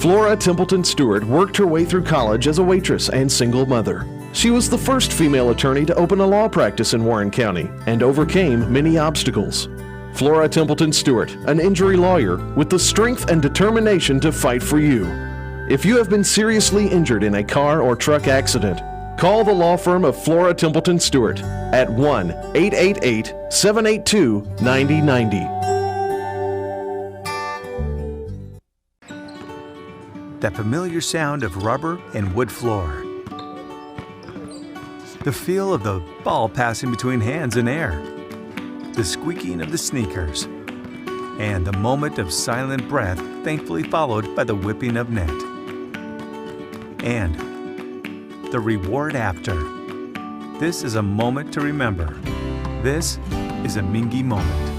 Flora Templeton Stewart worked her way through college as a waitress and single mother. She was the first female attorney to open a law practice in Warren County and overcame many obstacles. Flora Templeton Stewart, an injury lawyer with the strength and determination to fight for you. If you have been seriously injured in a car or truck accident, call the law firm of Flora Templeton Stewart at 1-888-782-9090. That familiar sound of rubber and wood floor. The feel of the ball passing between hands and air. The squeaking of the sneakers. And the moment of silent breath thankfully followed by the whipping of net. And the reward after. This is a moment to remember. This is a Mingy moment.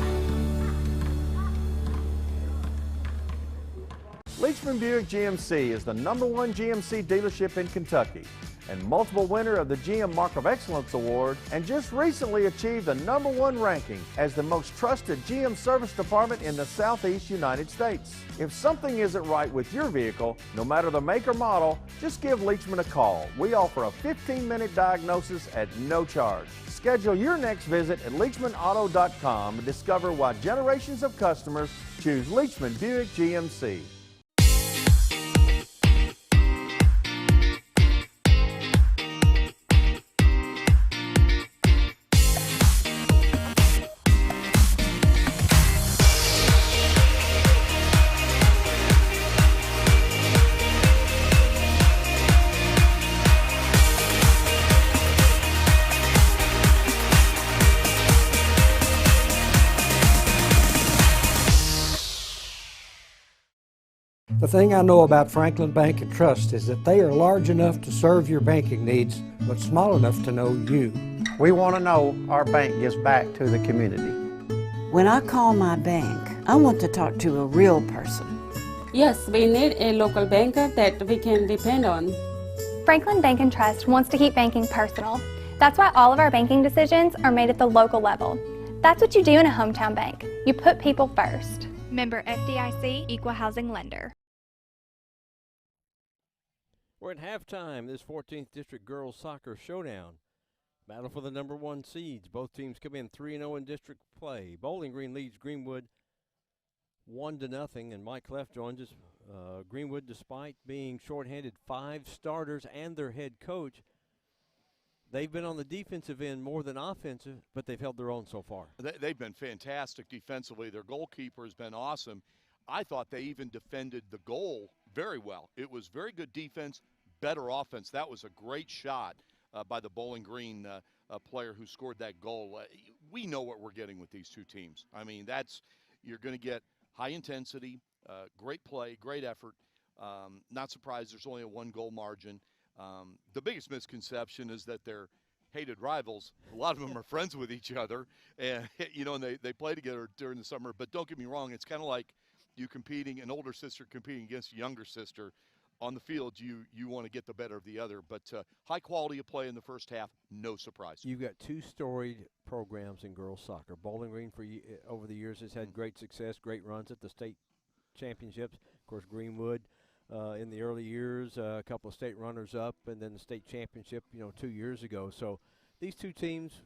Leachman Buick GMC is the #1 GMC dealership in Kentucky and multiple winner of the GM Mark of Excellence Award, and just recently achieved the #1 ranking as the most trusted GM service department in the Southeast United States. If something isn't right with your vehicle, no matter the make or model, just give Leachman a call. We offer a 15-minute diagnosis at no charge. Schedule your next visit at LeachmanAuto.com and discover why generations of customers choose Leachman Buick GMC. The thing I know about Franklin Bank and Trust is that they are large enough to serve your banking needs, but small enough to know you. We want to know our bank gives back to the community. When I call my bank, I want to talk to a real person. Yes, we need a local banker that we can depend on. Franklin Bank and Trust wants to keep banking personal. That's why all of our banking decisions are made at the local level. That's what you do in a hometown bank. You put people first. Member FDIC, Equal Housing Lender. We're at halftime, this 14th District Girls Soccer Showdown. Battle for the #1 seeds. Both teams come in 3-0 in district play. Bowling Green leads Greenwood 1-0, and Mike Cleft joins us. Greenwood, despite being shorthanded 5 starters and their head coach, they've been on the defensive end more than offensive, but they've held their own so far. They've been fantastic defensively. Their goalkeeper has been awesome. I thought they even defended the goal very well. It was very good defense, better offense. That was a great shot by the Bowling Green player who scored that goal. We know what we're getting with these two teams. I mean, you're going to get high intensity, great play, great effort. Not surprised there's only a 1-goal margin. The biggest misconception is that they're hated rivals. A lot of them are friends with each other, and and they play together during the summer. But don't get me wrong, it's kind of like you competing, an older sister competing against a younger sister. On the field, you want to get the better of the other. But high quality of play in the first half, no surprise. You've got 2 storied programs in girls soccer. Bowling Green, over the years, has had great success, great runs at the state championships. Of course, Greenwood in the early years, a couple of state runners-up, and then the state championship, 2 years ago. So these two teams,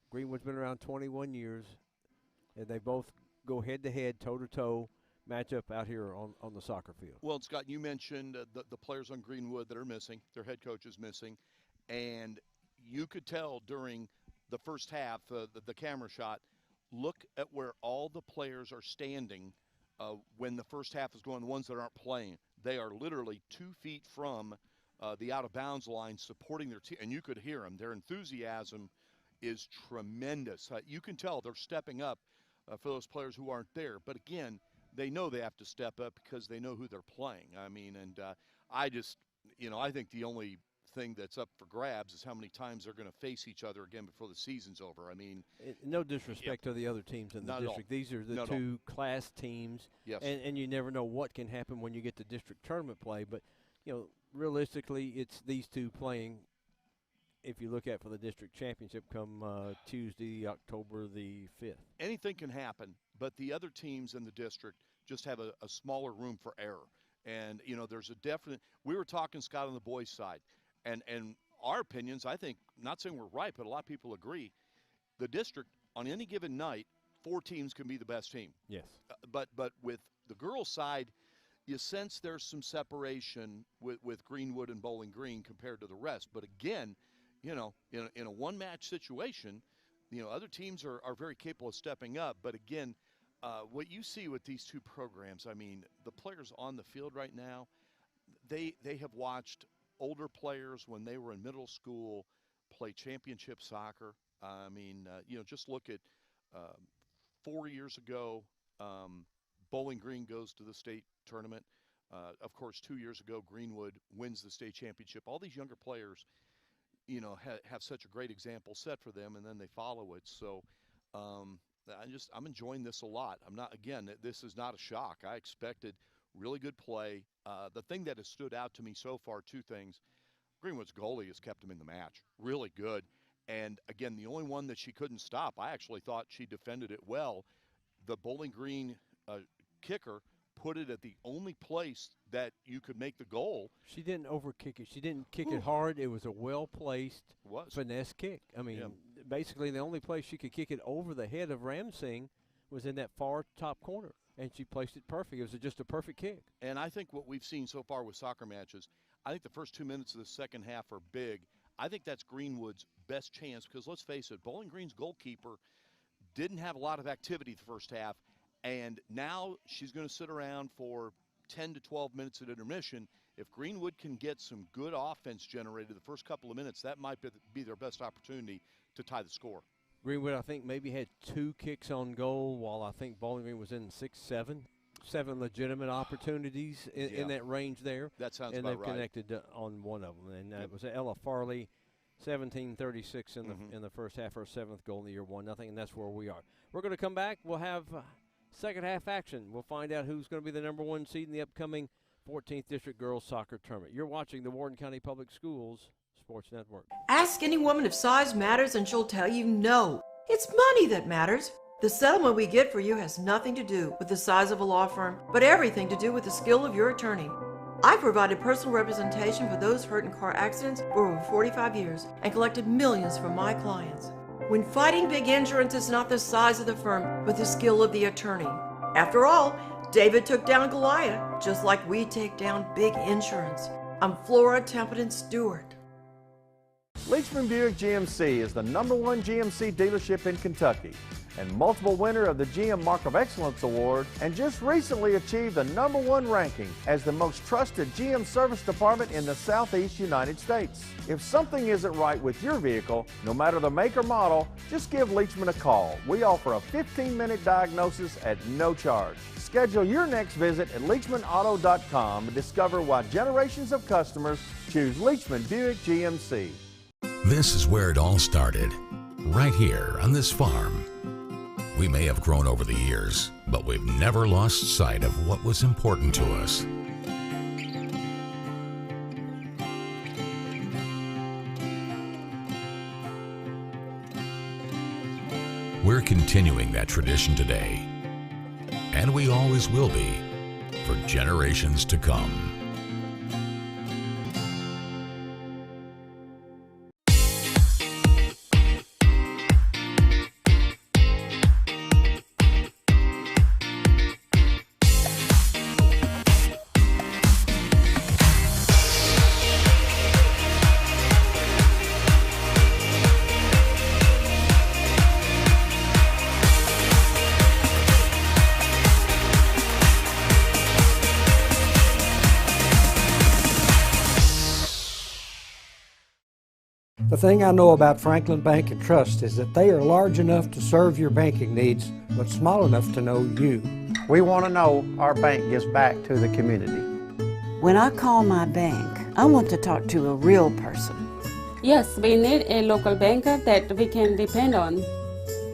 Greenwood's been around 21 years, and they both go head-to-head, toe-to-toe, matchup out here on the soccer field. Well, Scott, you mentioned the players on Greenwood that are missing. Their head coach is missing. And you could tell during the first half, the camera shot, look at where all the players are standing when the first half is going, the ones that aren't playing. They are literally 2 feet from the out-of-bounds line supporting their team. And you could hear them. Their enthusiasm is tremendous. You can tell they're stepping up for those players who aren't there. But, again, they know they have to step up because they know who they're playing. I mean, and I just, I think the only thing that's up for grabs is how many times they're going to face each other again before the season's over. I mean, no disrespect to the other teams in the district. These are the 2 class teams. Yes. And you never know what can happen when you get to district tournament play. But, realistically, it's these 2 playing, if you look at for the district championship come Tuesday, October the 5th. Anything can happen, but the other teams in the district just have a smaller room for error. And, there's a definite – we were talking, Scott, on the boys' side. And our opinions, I think, not saying we're right, but a lot of people agree, the district, on any given night, 4 teams can be the best team. Yes. But with the girls' side, you sense there's some separation with Greenwood and Bowling Green compared to the rest. But, again – in a one-match situation, other teams are very capable of stepping up. But, again, what you see with these 2 programs, I mean, the players on the field right now, they have watched older players when they were in middle school play championship soccer. I mean, just look at 4 years ago, Bowling Green goes to the state tournament. Of course, 2 years ago, Greenwood wins the state championship. All these younger players – have such a great example set for them, and then they follow it. So I'm enjoying this a lot. This is not a shock. I expected really good play. The thing that has stood out to me so far, 2 things. Greenwood's goalie has kept him in the match. Really good. And, again, the only one that she couldn't stop, I actually thought she defended it well. The Bowling Green kicker put it at the only place that you could make the goal. She didn't overkick it. She didn't kick it hard. It was a well-placed finesse kick. I mean, basically the only place she could kick it over the head of Ramsing was in that far top corner, and she placed it perfect. It was just a perfect kick. And I think what we've seen so far with soccer matches, I think the first 2 minutes of the second half are big. I think that's Greenwood's best chance because, let's face it, Bowling Green's goalkeeper didn't have a lot of activity the first half. And now she's going to sit around for 10 to 12 minutes at intermission. If Greenwood can get some good offense generated the first couple of minutes, that might be their best opportunity to tie the score. Greenwood, I think, maybe had 2 kicks on goal, while I think Bowling Green was in 6-7 legitimate opportunities in that range there. That sounds about right. And they've connected on one of them. And it was Ella Farley, 17:36 in the first half, her 7th goal in the year, 1-0, and that's where we are. We're going to come back. We'll have second half action. We'll find out who's going to be the number 1 seed in the upcoming 14th District Girls Soccer Tournament. You're watching the Warden County Public Schools Sports Network. Ask any woman if size matters and she'll tell you no. It's money that matters. The settlement we get for you has nothing to do with the size of a law firm, but everything to do with the skill of your attorney. I've provided personal representation for those hurt in car accidents for over 45 years and collected millions from my clients. When fighting big insurance, it's not the size of the firm, but the skill of the attorney. After all, David took down Goliath just like we take down big insurance. I'm Flora Templeton Stewart. Leachman Buick GMC is the #1 GMC dealership in Kentucky and multiple winner of the GM Mark of Excellence Award, and just recently achieved the #1 ranking as the most trusted GM service department in the Southeast United States. If something isn't right with your vehicle, no matter the make or model, just give Leachman a call. We offer a 15-minute diagnosis at no charge. Schedule your next visit at LeachmanAuto.com and discover why generations of customers choose Leachman Buick GMC. This is where it all started, right here on this farm. We may have grown over the years, but we've never lost sight of what was important to us. We're continuing that tradition today, and we always will be, for generations to come. The thing I know about Franklin Bank and Trust is that they are large enough to serve your banking needs, but small enough to know you. We want to know our bank gives back to the community. When I call my bank, I want to talk to a real person. Yes, we need a local banker that we can depend on.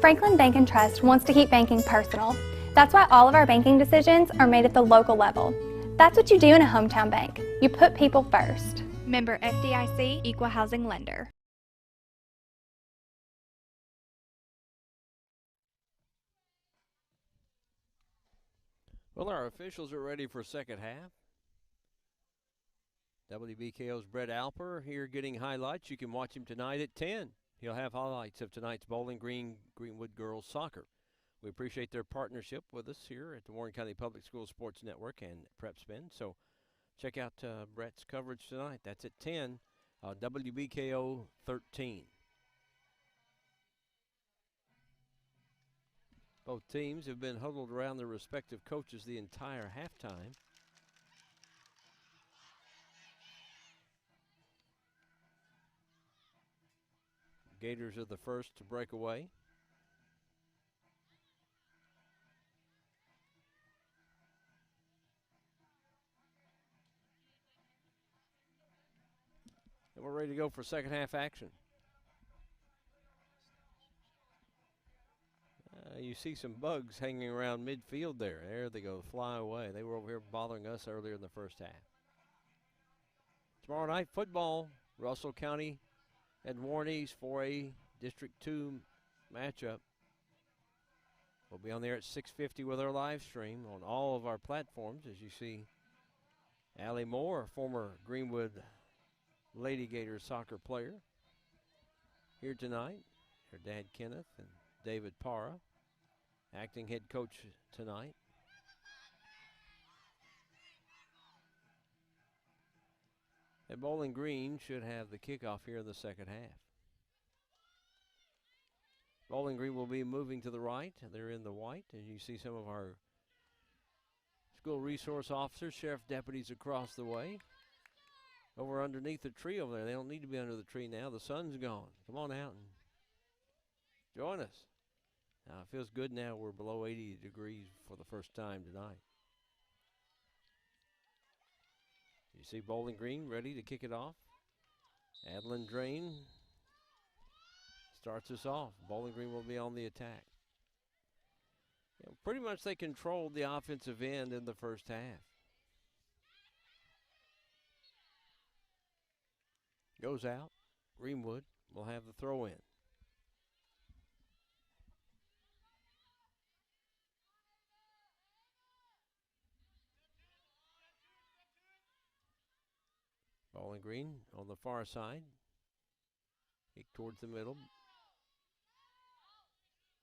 Franklin Bank and Trust wants to keep banking personal. That's why all of our banking decisions are made at the local level. That's what you do in a hometown bank. You put people first. Member FDIC, Equal Housing Lender. Well, our officials are ready for second half. WBKO's Brett Alper here getting highlights. You can watch him tonight at 10. He'll have highlights of tonight's Bowling Green Greenwood girls soccer. We appreciate their partnership with us here at the Warren County Public Schools Sports Network and Prep Spin. So check out Brett's coverage tonight. That's at 10, WBKO 13. Both teams have been huddled around their respective coaches the entire halftime. Gators are the first to break away. And we're ready to go for second half action. You see some bugs hanging around midfield there. There they go, fly away. They were over here bothering us earlier in the first half. Tomorrow night, football, Russell County and Warren East 4A District 2 matchup. We'll be on there at 6:50 with our live stream on all of our platforms. As you see, Allie Moore, former Greenwood Lady Gators soccer player, here tonight. Her dad, Kenneth, and David Parra, acting head coach tonight. And Bowling Green should have the kickoff here in the second half. Bowling Green will be moving to the right. They're in the white, and you see some of our school resource officers, sheriff deputies across the way. Over underneath the tree over there. They don't need to be under the tree now. The sun's gone. Come on out and join us. Now, it feels good now. We're below 80 degrees for the first time tonight. You see Bowling Green ready to kick it off. Adeline Drain starts us off. Bowling Green will be on the attack. Pretty much they controlled the offensive end in the first half. Goes out. Greenwood will have the throw in. Bowling Green on the far side. Kick towards the middle.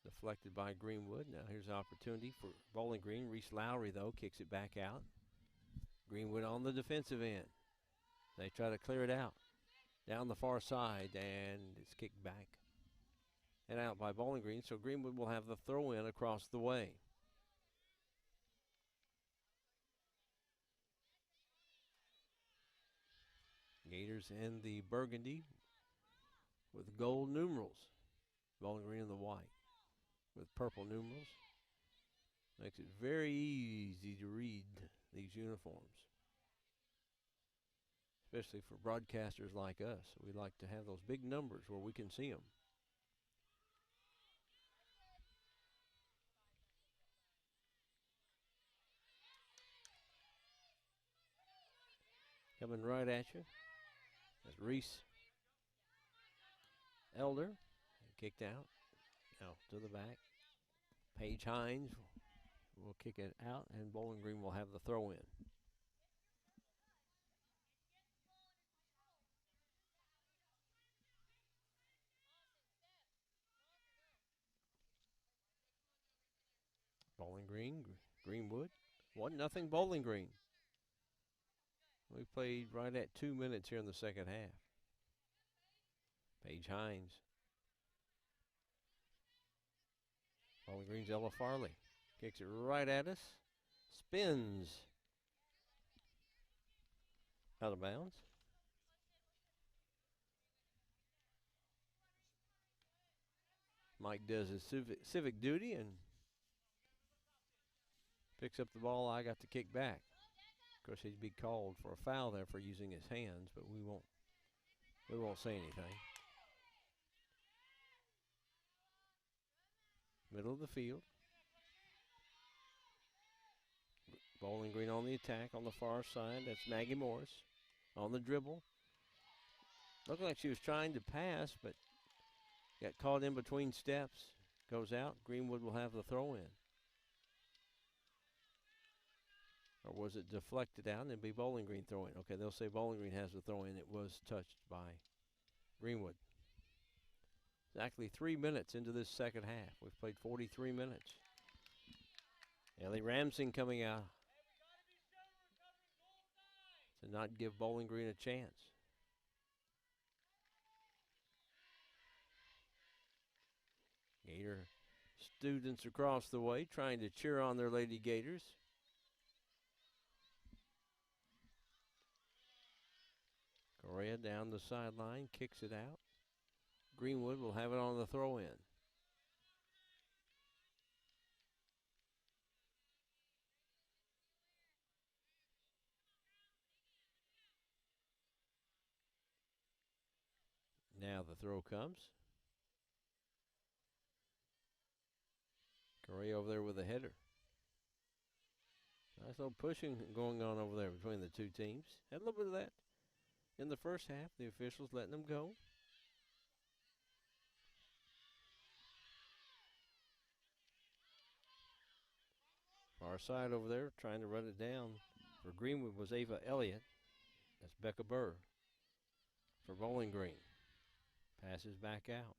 Deflected by Greenwood. Now here's an opportunity for Bowling Green. Reese Lowry, though, kicks it back out. Greenwood on the defensive end. They try to clear it out. Down the far side, and it's kicked back and out by Bowling Green. So Greenwood will have the throw in across the way. Gators in the burgundy with gold numerals. Bowling Green in the white with purple numerals. Makes it very easy to read these uniforms, especially for broadcasters like us. We like to have those big numbers where we can see them. Coming right at you. That's Reese Elder. Kicked out. Now to the back. Paige Hines will kick it out, and Bowling Green will have the throw in. Bowling Green, Greenwood. 1-0 Bowling Green. We played right at 2 minutes here in the second half. Paige Hines. Bowling Green's Ella Farley. Kicks it right at us. Spins. Out of bounds. Mike does his civic duty and picks up the ball. I got to kick back. Of course, he'd be called for a foul there for using his hands, but we won't say anything. Middle of the field. Bowling Green on the attack on the far side. That's Maggie Morris on the dribble. Looked like she was trying to pass, but got caught in between steps. Goes out. Greenwood will have the throw in. Or was it deflected out and it'd be Bowling Green throwing? Okay, they'll say Bowling Green has the throw in. It was touched by Greenwood. Exactly 3 minutes into this second half. We've played 43 minutes. Ellie Ramsing coming out to not give Bowling Green a chance. Gator students across the way trying to cheer on their Lady Gators. Correa down the sideline, kicks it out. Greenwood will have it on the throw in. Now the throw comes. Correa over there with a header. Nice little pushing going on over there between the two teams. Had a little bit of that in the first half. The officials letting them go. Far side over there trying to run it down for Greenwood was Ava Elliott. That's Becca Burr for Bowling Green. Passes back out.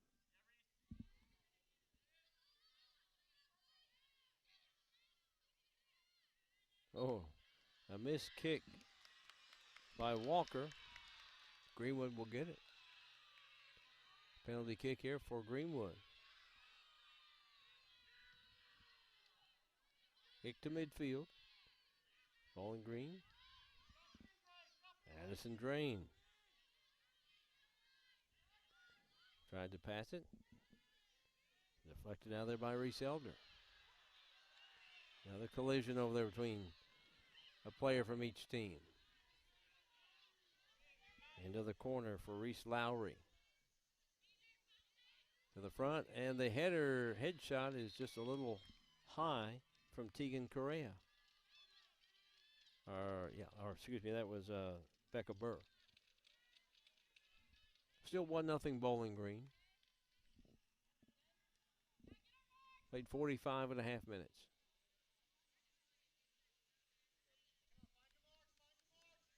Oh, a missed kick by Walker. Greenwood will get it. Penalty kick here for Greenwood. Kick to midfield. Bowling Green. Addison Drain. Tried to pass it. Deflected out there by Reese Elder. Another collision over there between a player from each team. Into the corner for Reese Lowry. To the front, and the head shot is just a little high from Tegan Correa. Excuse me, that was Becca Burr. Still 1-0 Bowling Green. Played 45.5 minutes.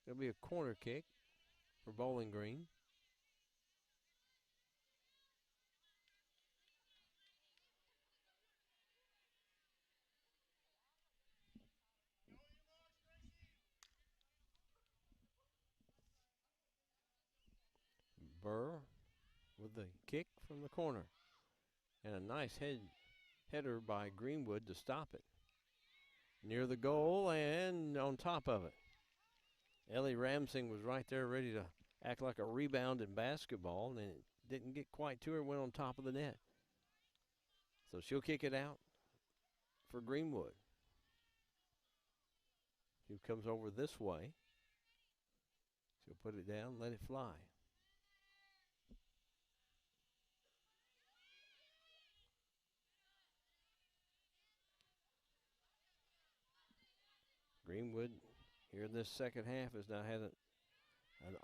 It'll be a corner kick for Bowling Green. Burr with the kick from the corner. And a nice header by Greenwood to stop it. Near the goal and on top of it. Ellie Ramsing was right there ready to act like a rebound in basketball, and it didn't get quite to her, went on top of the net. So she'll kick it out for Greenwood. She comes over this way. She'll put it down, let it fly. Greenwood here in this second half has now had an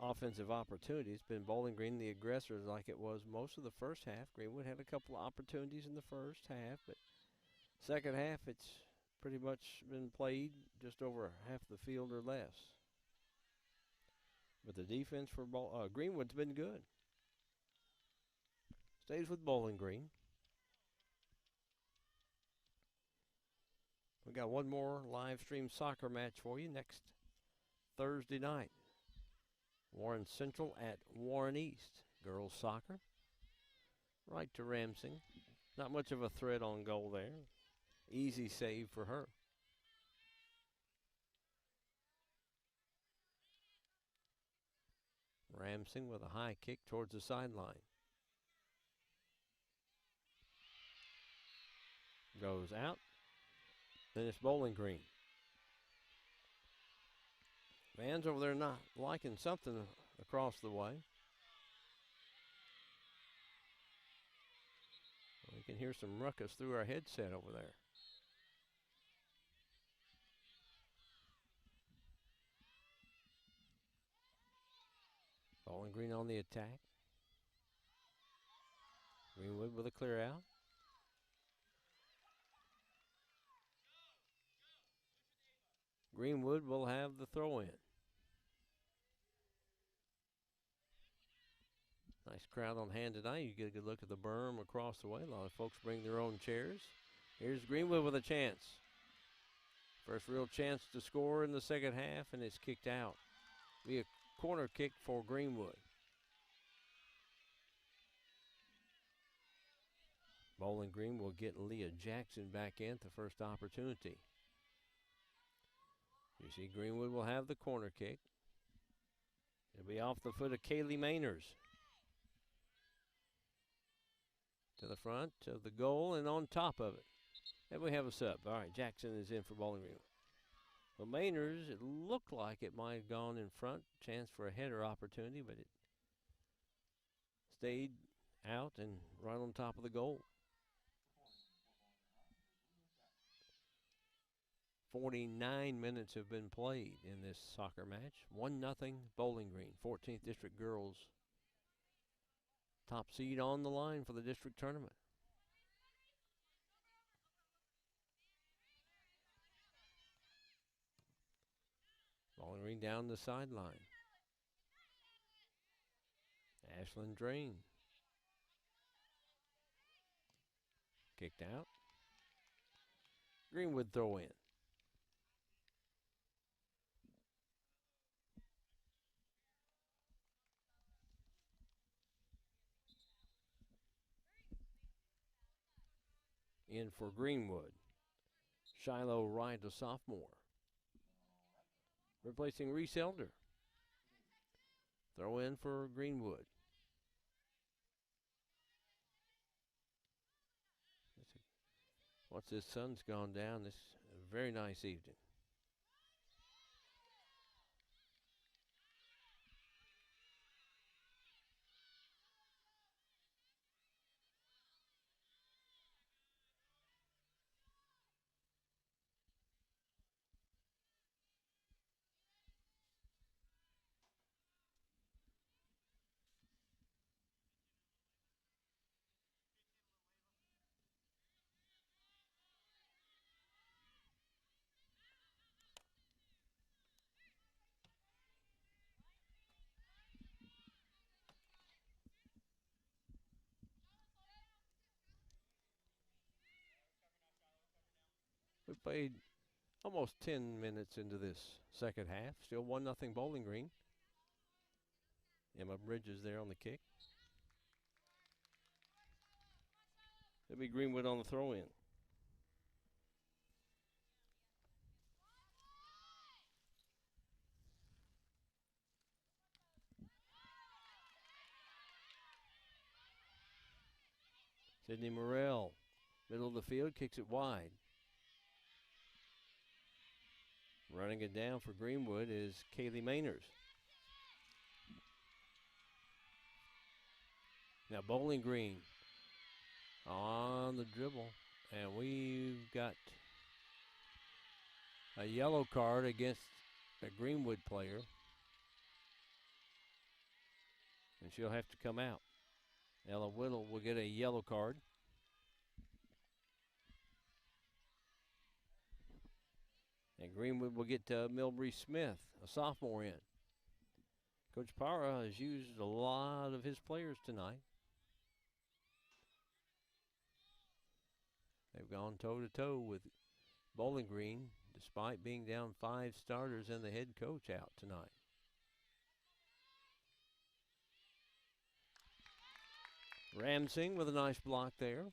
offensive opportunity. It's been Bowling Green the aggressors like it was most of the first half. Greenwood had a couple of opportunities in the first half, but second half it's pretty much been played just over half the field or less. But the defense for Greenwood's been good. Stays with Bowling Green. We got one more live stream soccer match for you next Thursday night. Warren Central at Warren East. Girls soccer. Right to Ramsing. Not much of a threat on goal there. Easy save for her. Ramsing with a high kick towards the sideline. Goes out. Then it's Bowling Green. Fans over there not liking something across the way. We can hear some ruckus through our headset over there. Bowling Green on the attack. Greenwood with a clear out. Greenwood will have the throw in. Nice crowd on hand tonight. You get a good look at the berm across the way. A lot of folks bring their own chairs. Here's Greenwood with a chance. First real chance to score in the second half, and it's kicked out. Be a corner kick for Greenwood. Bowling Green will get Leah Jackson back in at the first opportunity. You see Greenwood will have the corner kick. It'll be off the foot of Kaylee Mainers. To the front of the goal and on top of it. And we have a sub. All right, Jackson is in for Bowling Green. Well, Mainers, it looked like it might have gone in front. Chance for a header opportunity, but it stayed out and right on top of the goal. 49 minutes have been played in this soccer match. 1-0 Bowling Green, 14th District Girls. Top seed on the line for the district tournament. Bowling Green down the sideline. Ashlyn Drain. Kicked out. Greenwood throw in. In for Greenwood. Shiloh Wright, a sophomore. Replacing Reese Elder. Throw in for Greenwood. Once this sun's gone down, this is a very nice evening. We played almost 10 minutes into this second half. Still 1-0 Bowling Green. Emma Bridges there on the kick. It'll be Greenwood on the throw-in. Sydney Morrell, middle of the field, kicks it wide. Running it down for Greenwood is Kaylee Mainers. Now Bowling Green on the dribble, and we've got a yellow card against a Greenwood player, and she'll have to come out. Ella Whittle will get a yellow card. And Greenwood will get Milbury Smith, a sophomore, in. Coach Parra has used a lot of his players tonight. They've gone toe-to-toe with Bowling Green, despite being down 5 starters and the head coach out tonight. Ramsing with a nice block there.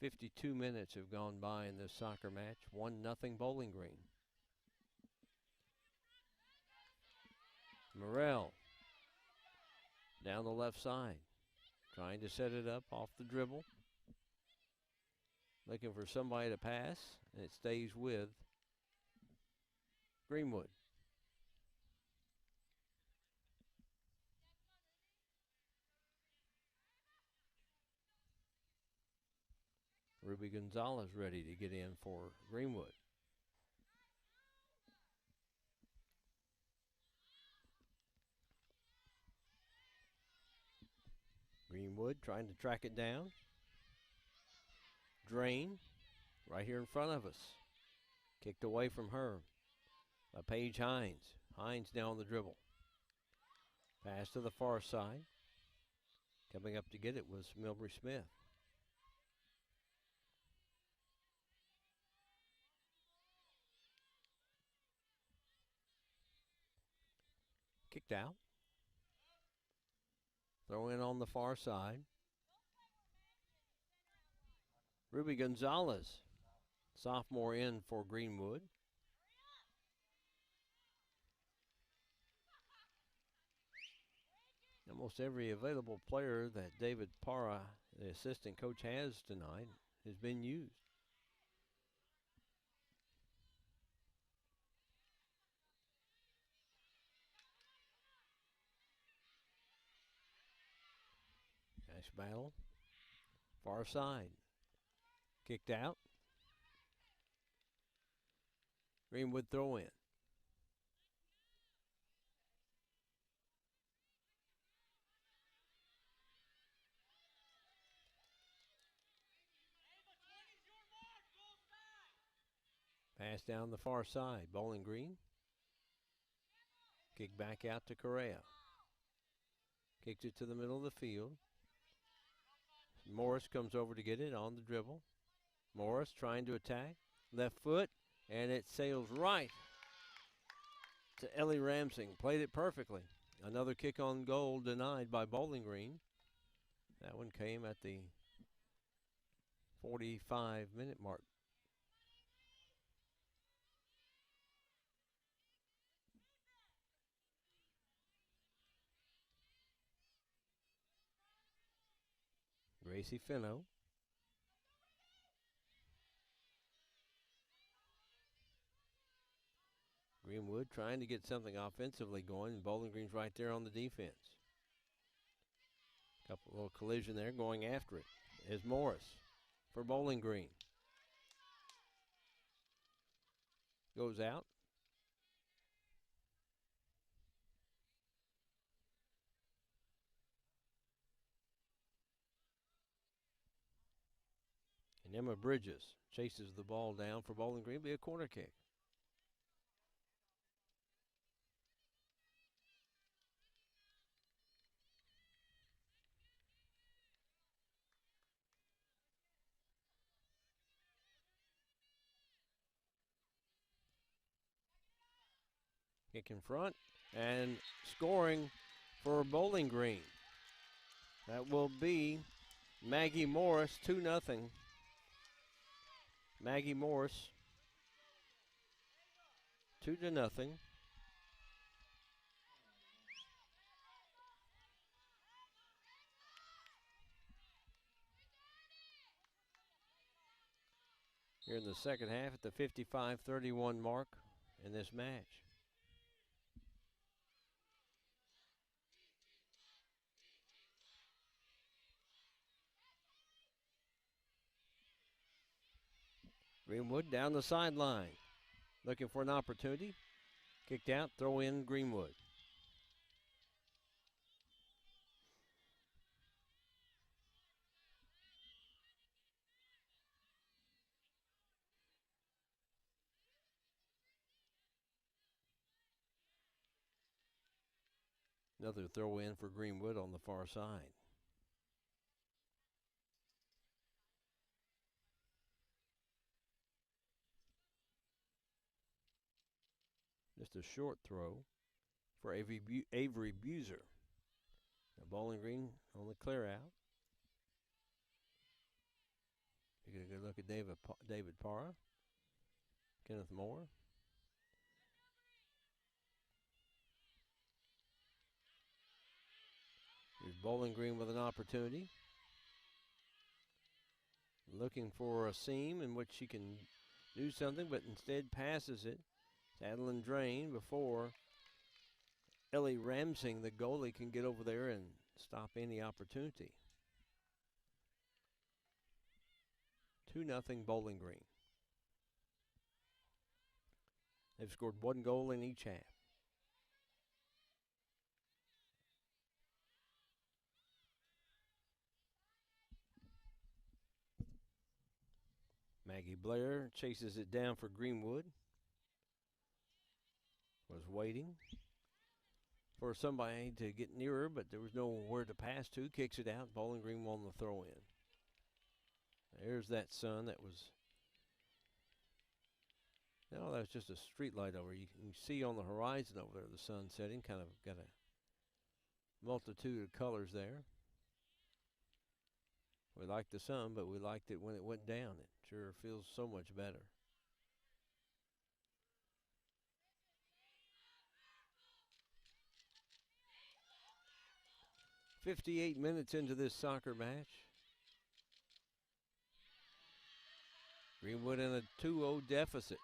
"52 minutes have gone by in this soccer match. 1-0 Bowling Green. Morrell down the left side, trying to set it up off the dribble. Looking for somebody to pass, and it stays with Greenwood. Ruby Gonzalez ready to get in for Greenwood. Greenwood trying to track it down. Drain right here in front of us. Kicked away from her by Paige Hines. Hines now on the dribble. Pass to the far side. Coming up to get it was Milbury Smith. Kicked out. Throw in on the far side. Ruby Gonzalez, sophomore, in for Greenwood. Almost every available player that David Parra, the assistant coach, has tonight has been used. Nice battle. Far side. Kicked out. Greenwood throw in. Pass down the far side. Bowling Green. Kick back out to Correa. Kicks it to the middle of the field. Morris comes over to get it on the dribble. Morris trying to attack. Left foot, and it sails right to Ellie Ramsing. Played it perfectly. Another kick on goal denied by Bowling Green. That one came at the 45-minute mark. Gracie Finno. Greenwood trying to get something offensively going. Bowling Green's right there on the defense. Couple little collision there, going after it is Morris for Bowling Green. Goes out. And Emma Bridges chases the ball down for Bowling Green. Be a corner kick. Kick in front and scoring for Bowling Green. That will be Maggie Morris, 2-0. Maggie Morris, 2-0. Here in the second half at the 55-31 mark in this match. Greenwood down the sideline, looking for an opportunity. Kicked out, throw in Greenwood. Another throw in for Greenwood on the far side. Just a short throw for Avery Buser. Now Bowling Green on the clear out. You get a good look at David Parra. Kenneth Moore. Here's Bowling Green with an opportunity. Looking for a seam in which she can do something, but instead passes it to Adeline Drain before Ellie Ramsing, the goalie, can get over there and stop any opportunity. 2-0 Bowling Green. They've scored one goal in each half. Maggie Blair chases it down for Greenwood. Was waiting for somebody to get nearer, but there was nowhere to pass to. Kicks it out. Bowling Green won the throw in. There's that sun that was. No, that was just a street light over. You can see on the horizon over there the sun setting. Kind of got a multitude of colors there. We liked the sun, but we liked it when it went down. It sure feels so much better. "58 minutes into this soccer match. Greenwood in a 2-0 deficit.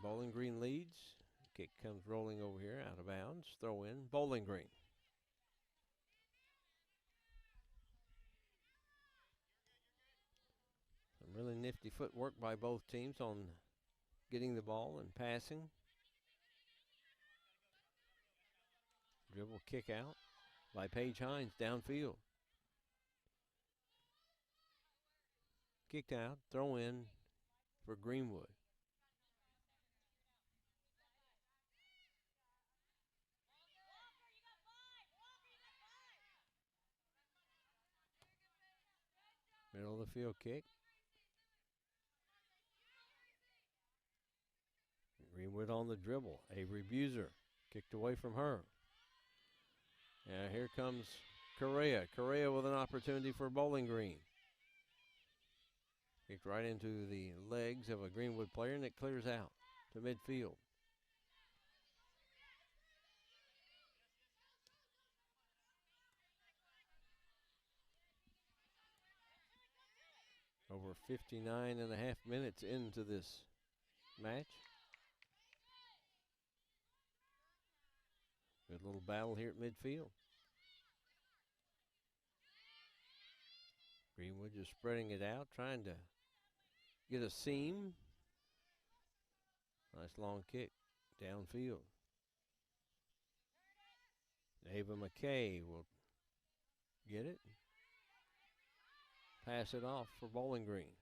Bowling Green leads. Kick comes rolling over here, out of bounds. Throw in, Bowling Green. Some really nifty footwork by both teams on getting the ball and passing. Dribble kick out by Paige Hines downfield. Kicked out, throw in for Greenwood. Middle of the field kick. Greenwood on the dribble. Avery Buser kicked away from her. And here comes Correa. Correa with an opportunity for Bowling Green. Kicked right into the legs of a Greenwood player, and it clears out to midfield. Over 59.5 minutes into this match. Good little battle here at midfield. Greenwood just spreading it out, trying to get a seam. Nice long kick downfield. Ava McKay will get it. Pass it off for Bowling Green.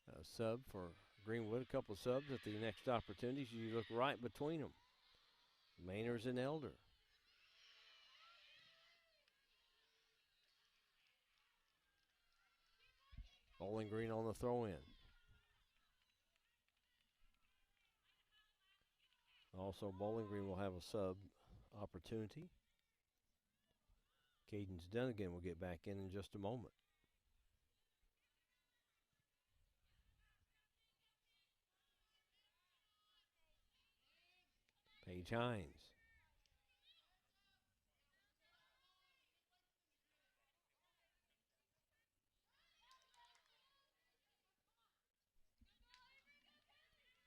A sub for Greenwood, a couple of subs at the next opportunities. You look right between them. Mainers and Elder. Bowling Green on the throw in. Also, Bowling Green will have a sub opportunity. Cadence Dunnigan will get back in just a moment. Paige Hines.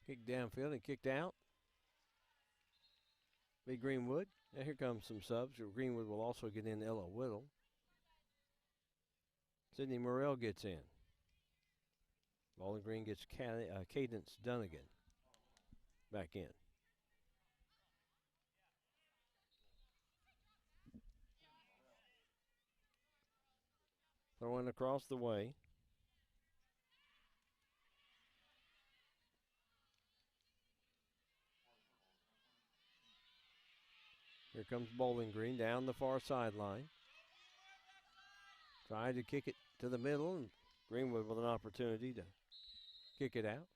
Kicked downfield and kicked out. Be Greenwood. Now here comes some subs. Greenwood will also get in Ella Whittle. Sydney Morrell gets in. Bowling Green gets Cadence Dunnigan back in. Throwing across the way. Here comes Bowling Green down the far sideline. Tried to kick it to the middle, and Greenwood with an opportunity to kick it out.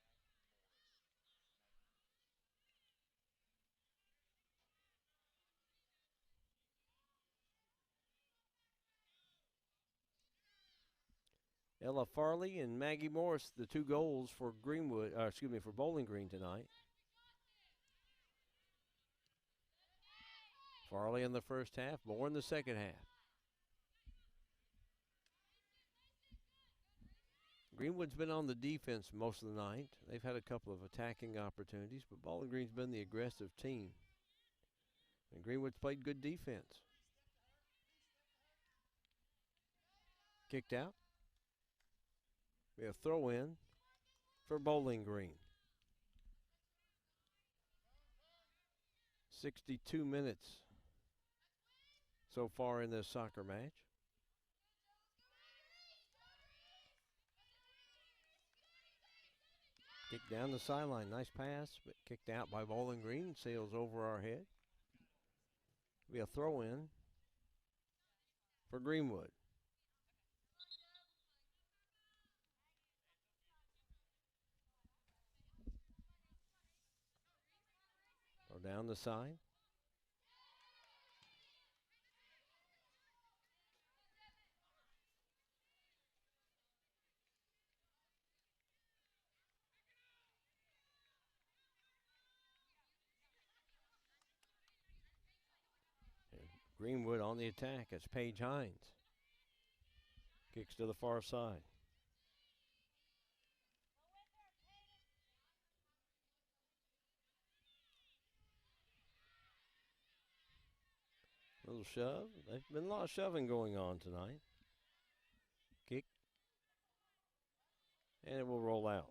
Ella Farley and Maggie Morris, the 2 goals for for Bowling Green tonight. Farley in the first half, Moore in the second half. Greenwood's been on the defense most of the night. They've had a couple of attacking opportunities, but Bowling Green's been the aggressive team. And Greenwood's played good defense. Kicked out. We have throw in for Bowling Green. 62 minutes so far in this soccer match. Kicked down the sideline. Nice pass, but kicked out by Bowling Green. Sails over our head. Be a throw in for Greenwood. Throw down the side. Greenwood on the attack. It's Paige Hines. Kicks to the far side. Little shove. There's been a lot of shoving going on tonight. Kick. And it will roll out.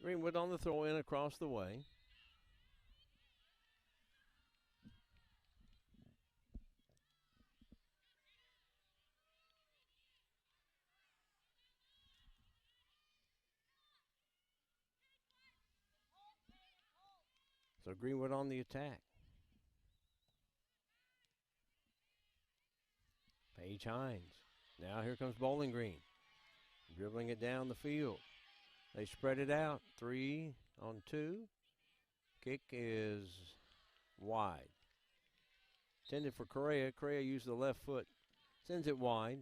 Greenwood on the throw in across the way. So Greenwood on the attack. Paige Hines. Now here comes Bowling Green. Dribbling it down the field. They spread it out. 3-on-2. Kick is wide. Intended for Correa. Correa used the left foot. Sends it wide.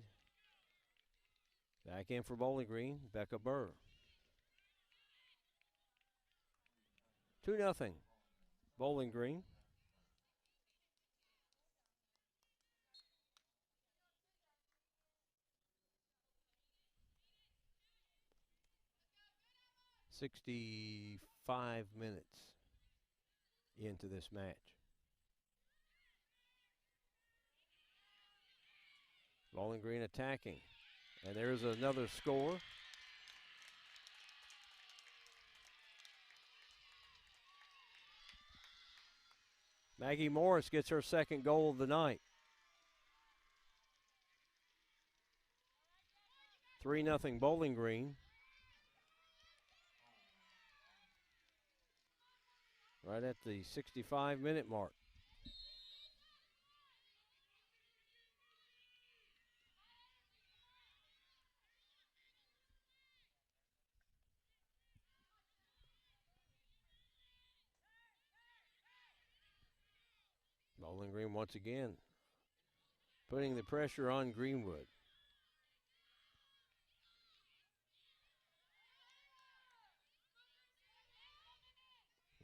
Back in for Bowling Green. Becca Burr. 2-0. Bowling Green. "65 minutes into this match. Bowling Green attacking. And there's another score. Maggie Morris gets her second goal of the night. 3-0 Bowling Green. Right at the 65-minute mark. Bowling Green once again putting the pressure on Greenwood.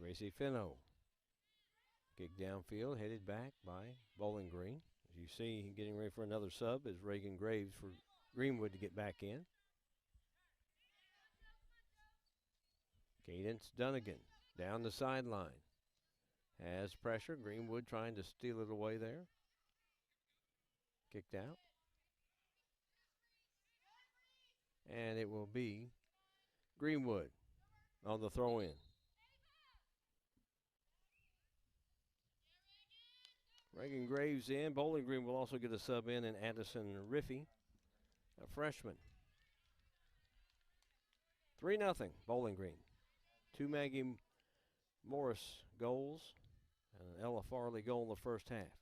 Gracie Finno. Kick downfield, headed back by Bowling Green. As you see, getting ready for another sub is Reagan Graves for Greenwood to get back in. Cadence Dunnigan down the sideline. Has pressure. Greenwood trying to steal it away there. Kicked out. And it will be Greenwood on the throw in. Reagan Graves in. Bowling Green will also get a sub in, and Addison Riffey, a freshman. 3-0 Bowling Green. 2 Maggie Morris goals and an Ella Farley goal in the first half.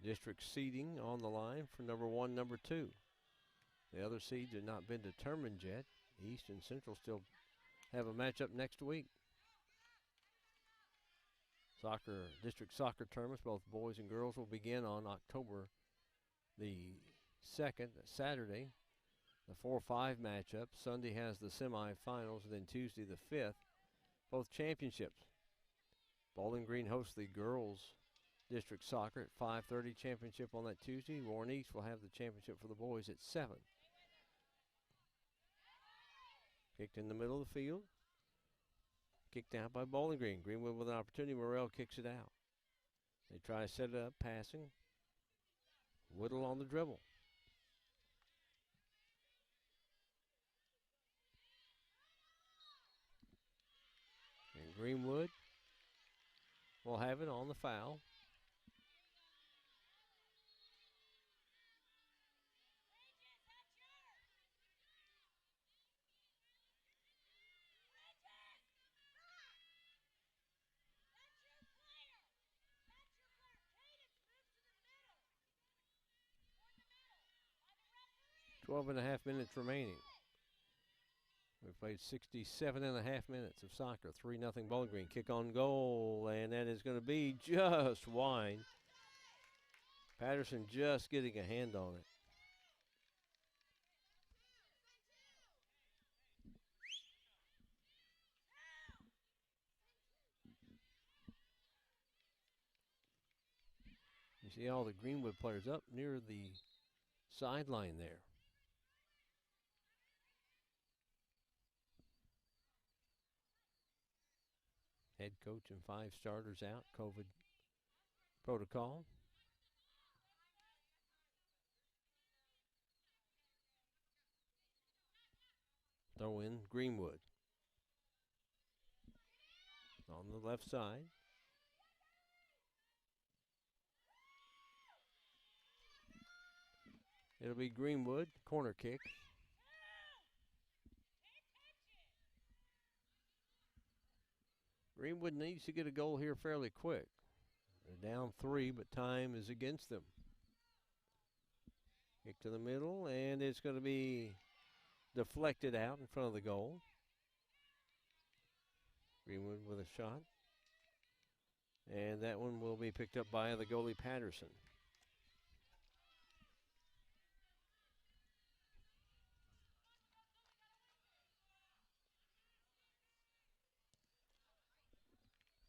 District seeding on the line for number 1, number 2. The other seeds have not been determined yet. East and Central still have a matchup next week. District soccer tournaments, both boys and girls, will begin on October the 2nd, Saturday. The 4-5 matchup. Sunday has the semifinals, and then Tuesday the 5th, both championships. Bowling Green hosts the girls district soccer at 5:30 championship on that Tuesday. Warren East will have the championship for the boys at 7. Kicked in the middle of the field. Kicked out by Bowling Green. Greenwood with an opportunity. Morrell kicks it out. They try to set it up, passing. Whittle on the dribble. And Greenwood will have it on the foul. Twelve and a half minutes remaining. We've played 67 and a half minutes of soccer. 3-0 Bowling Green. Kick on goal, and that is going to be just wide. Patterson just getting a hand on it. You see all the Greenwood players up near the sideline there. Head coach and 5 starters out, COVID protocol. Throw in Greenwood. On the left side. It'll be Greenwood, corner kick. Greenwood needs to get a goal here fairly quick. They're down 3, but time is against them. Kick to the middle, and it's going to be deflected out in front of the goal. Greenwood with a shot. And that one will be picked up by the goalie Patterson.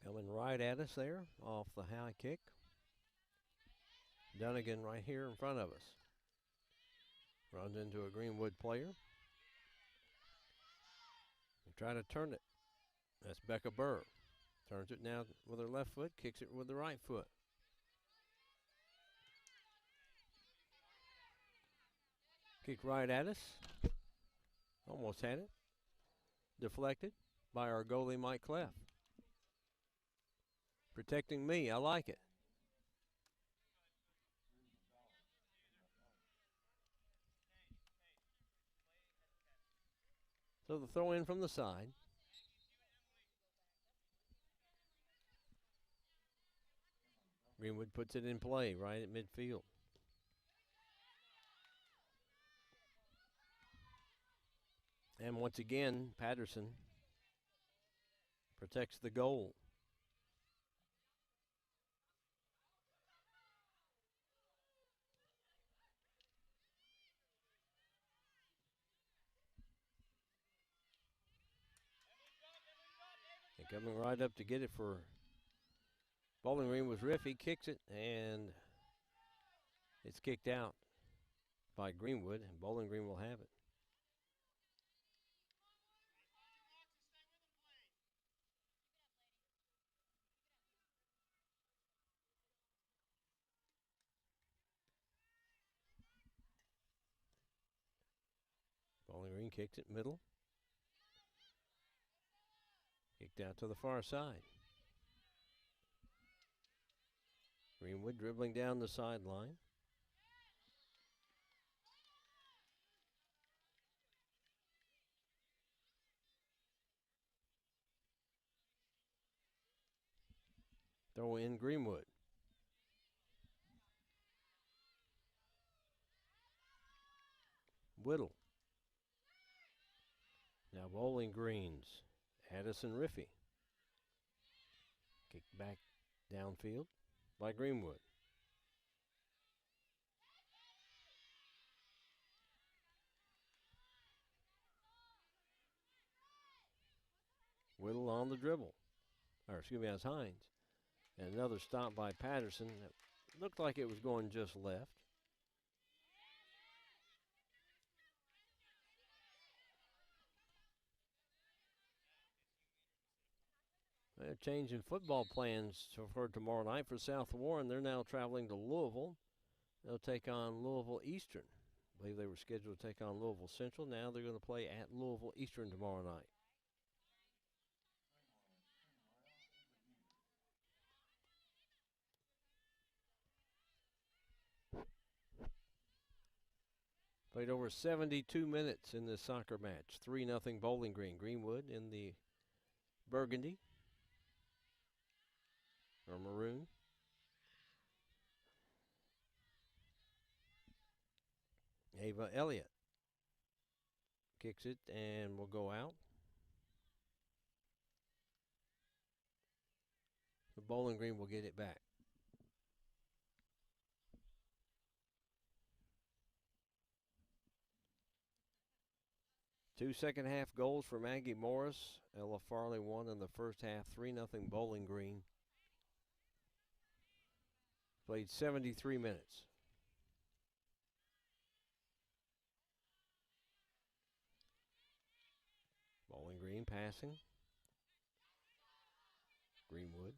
Coming right at us there off the high kick. Dunnigan right here in front of us. Runs into a Greenwood player. They try to turn it. That's Becca Burr. Turns it now with her left foot, kicks it with the right foot. Kick right at us. Almost had it. Deflected by our goalie Mike Cleff. Protecting me. I like it. So the throw in from the side. Greenwood puts it in play right at midfield. And once again, Patterson protects the goal. And coming right up to get it for Bowling Green was Riff. He kicks it, and it's kicked out by Greenwood, and Bowling Green will have it. Bowling Green kicked it middle. Kicked out to the far side. Greenwood dribbling down the sideline. Throw in Greenwood. Whittle. Now Bowling Green's Addison Riffey. Kicked back downfield by Greenwood. Whittle on the dribble. Or excuse me, that's Hines. And another stop by Patterson. That looked like it was going just left. They're changing football plans for tomorrow night for South Warren. They're now traveling to Louisville. They'll take on Louisville Eastern. I believe they were scheduled to take on Louisville Central. Now they're going to play at Louisville Eastern tomorrow night. Played over 72 minutes in this soccer match. 3-0 Bowling Green. Greenwood in the burgundy or maroon. Ava Elliott kicks it and will go out. The Bowling Green will get it back. Two second-half goals for Maggie Morris. Ella Farley won in the first half. 3-0 Bowling Green. Played 73 minutes. Bowling Green passing. Greenwood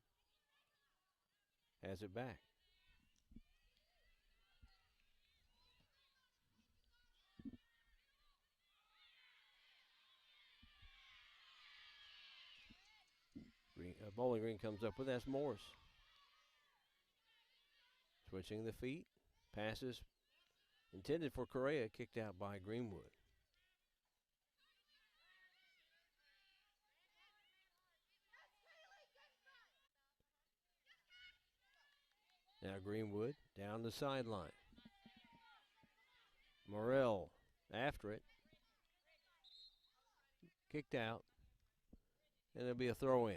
has it back. Bowling Green comes up with that's Morris. Switching the feet. Passes intended for Correa, kicked out by Greenwood. Now Greenwood down the sideline. Morrell after it. Kicked out. And there'll be a throw in.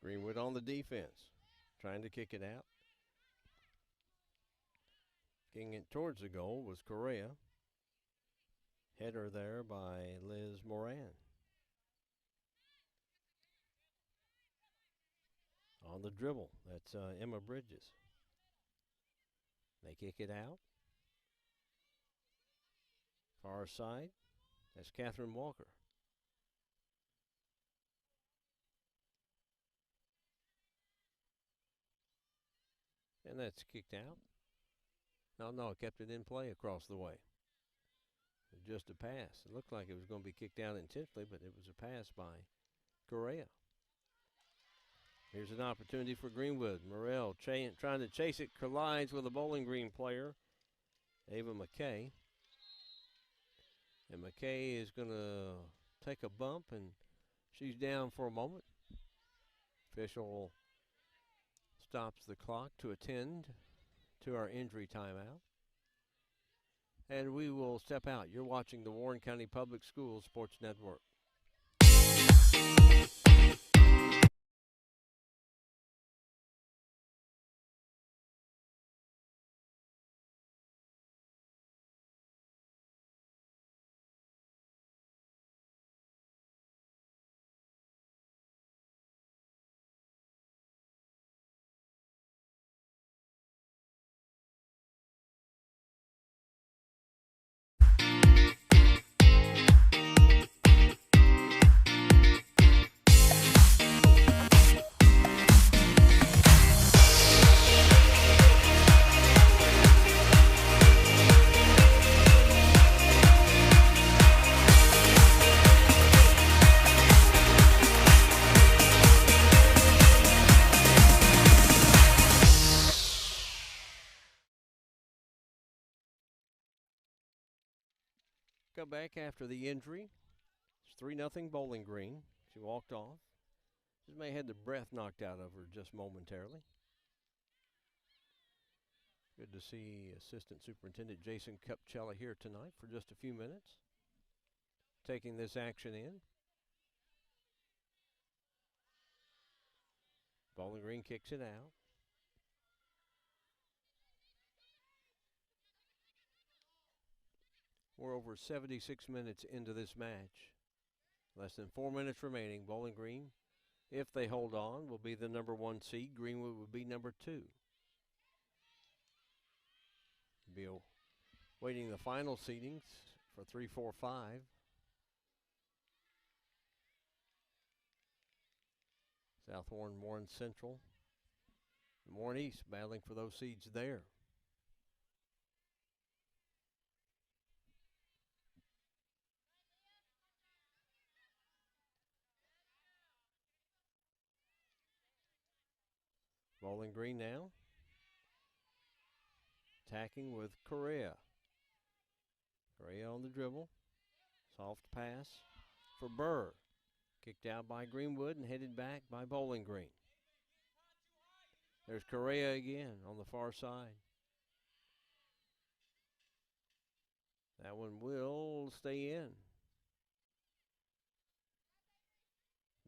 Greenwood on the defense, trying to kick it out. Kicking it towards the goal was Correa. Header there by Liz Moran. On the dribble, that's Emma Bridges. They kick it out. Far side, that's Catherine Walker. And that's kicked out. No, it kept it in play across the way. Just a pass. It looked like it was going to be kicked out intentionally, but it was a pass by Correa. Here's an opportunity for Greenwood. Morrell trying to chase it, collides with a Bowling Green player, Ava McKay. And McKay is going to take a bump, and she's down for a moment. Official stops the clock to attend to our injury timeout. And we will step out. You're watching the Warren County Public Schools Sports Network. Come back after the injury. It's 3-0 Bowling Green. She walked off. She may have had the breath knocked out of her just momentarily. Good to see Assistant Superintendent Jason Kupchella here tonight for just a few minutes, taking this action in. Bowling Green kicks it out. We're over 76 minutes into this match. Less than 4 minutes remaining. Bowling Green, if they hold on, will be the number 1 seed. Greenwood will be number 2. Be waiting the final seedings for 3, 4, 5. South Warren, Warren Central, and Warren East battling for those seeds there. Bowling Green now. Attacking with Correa. Correa on the dribble. Soft pass for Burr. Kicked out by Greenwood and headed back by Bowling Green. There's Correa again on the far side. That one will stay in.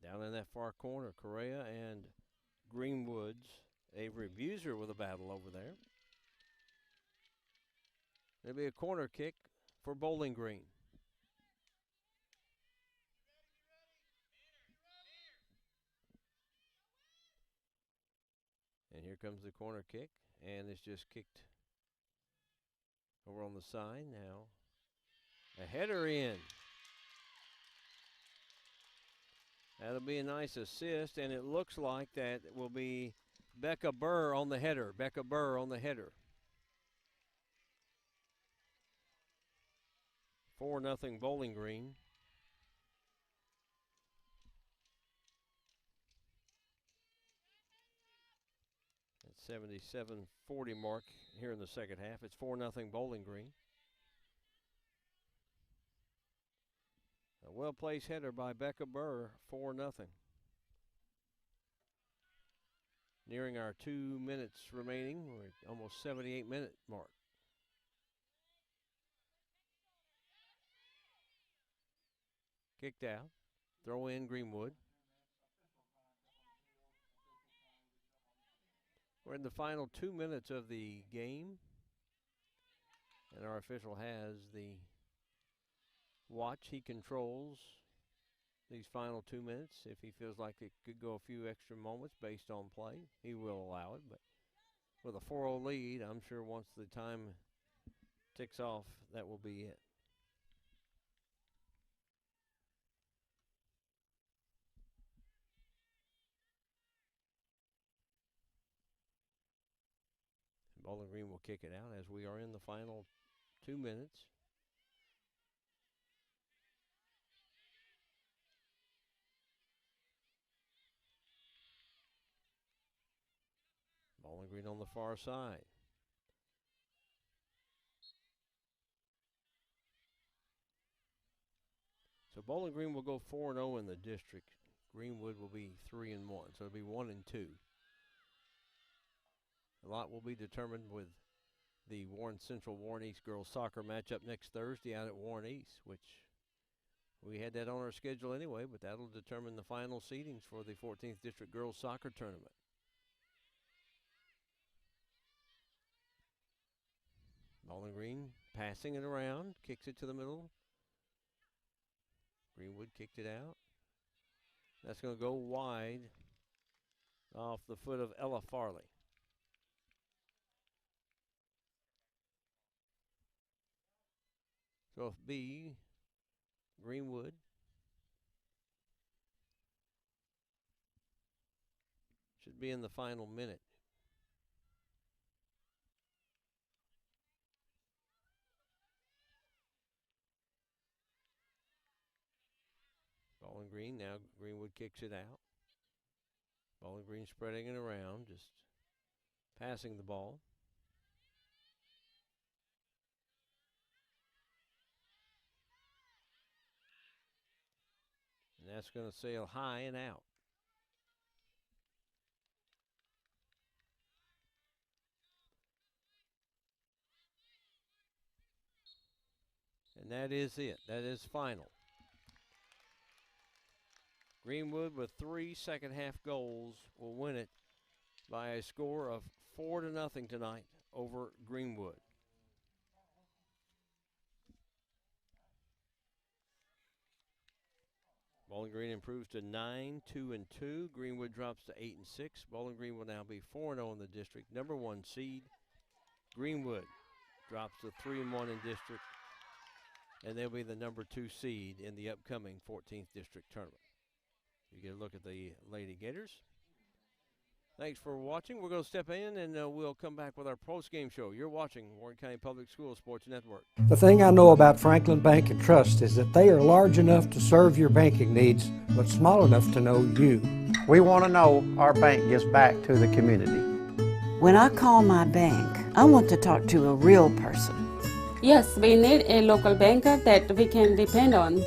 Down in that far corner, Correa and Greenwood's Avery Buser with a battle over there. There'll be a corner kick for Bowling Green. And here comes the corner kick, and it's just kicked over on the side now. A header in. That'll be a nice assist, and it looks like that will be Becca Burr on the header. Becca Burr on the header. 4-0 Bowling Green. At 77-40 mark here in the second half. It's 4-0 Bowling Green. A well-placed header by Becca Burr, 4-0. Nearing our 2 minutes remaining. We're at almost 78-minute mark. Kicked out. Throw in Greenwood. We're in the final 2 minutes of the game. And our official has the watch he controls these final 2 minutes. If he feels like it could go a few extra moments based on play, he will allow it. But with a 4-0 lead, I'm sure once the time ticks off, that will be it. Bowling Green will kick it out as we are in the final 2 minutes. Bowling Green on the far side. So Bowling Green will go 4-0 in the district. Greenwood will be 3-1, so it'll be 1-2. A lot will be determined with the Warren Central Warren East girls soccer matchup next Thursday out at Warren East, which we had that on our schedule anyway, but that'll determine the final seedings for the 14th District girls soccer tournament. Bowling Green passing it around, kicks it to the middle. Greenwood kicked it out. That's going to go wide off the foot of Ella Farley. So if B, Greenwood. Should be in the final minute. Bowling Green, now Greenwood kicks it out. Bowling Green spreading it around, just passing the ball. And that's going to sail high and out. And that is it. That is final. Greenwood with 3 second-half goals will win it by a score of 4-0 tonight over Greenwood. Bowling Green improves to 9-2-2. Greenwood drops to 8-6. Bowling Green will now be 4-0 in the district. Number 1 seed. Greenwood drops to 3-1 in district, and they'll be the number 2 seed in the upcoming 14th district tournament. You get a look at the Lady Gators. Thanks for watching. We're going to step in and we'll come back with our post-game show. You're watching Warren County Public Schools Sports Network. The thing I know about Franklin Bank and Trust is that they are large enough to serve your banking needs, but small enough to know you. We want to know our bank gives back to the community. When I call my bank, I want to talk to a real person. Yes, we need a local banker that we can depend on.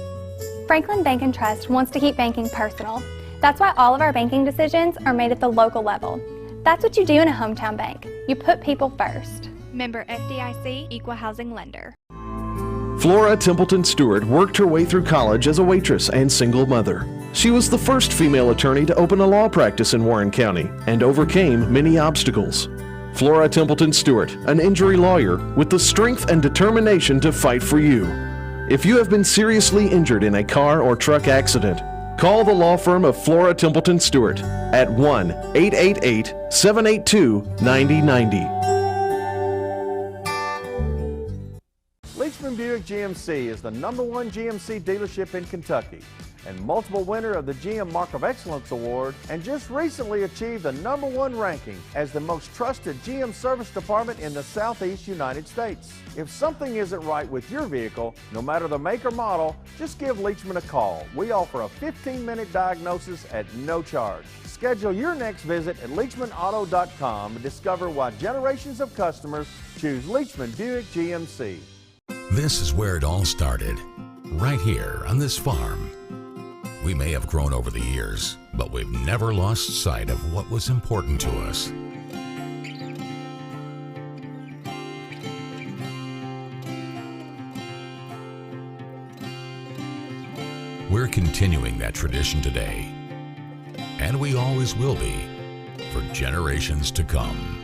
Franklin Bank and Trust wants to keep banking personal. That's why all of our banking decisions are made at the local level. That's what you do in a hometown bank. You put people first. Member FDIC, Equal Housing Lender. Flora Templeton Stewart worked her way through college as a waitress and single mother. She was the first female attorney to open a law practice in Warren County and overcame many obstacles. Flora Templeton Stewart, an injury lawyer with the strength and determination to fight for you. If you have been seriously injured in a car or truck accident, call the law firm of Flora Templeton Stewart at 1-888-782-9090. Leachman Buick GMC is the #1 GMC dealership in Kentucky and multiple winner of the GM Mark of Excellence Award, and just recently achieved the #1 ranking as the most trusted GM service department in the Southeast United States. If something isn't right with your vehicle, no matter the make or model, just give Leachman a call. We offer a 15-minute diagnosis at no charge. Schedule your next visit at LeachmanAuto.com and discover why generations of customers choose Leachman Buick GMC. This is where it all started, right here on this farm. We may have grown over the years, but we've never lost sight of what was important to us. We're continuing that tradition today, and we always will be for generations to come.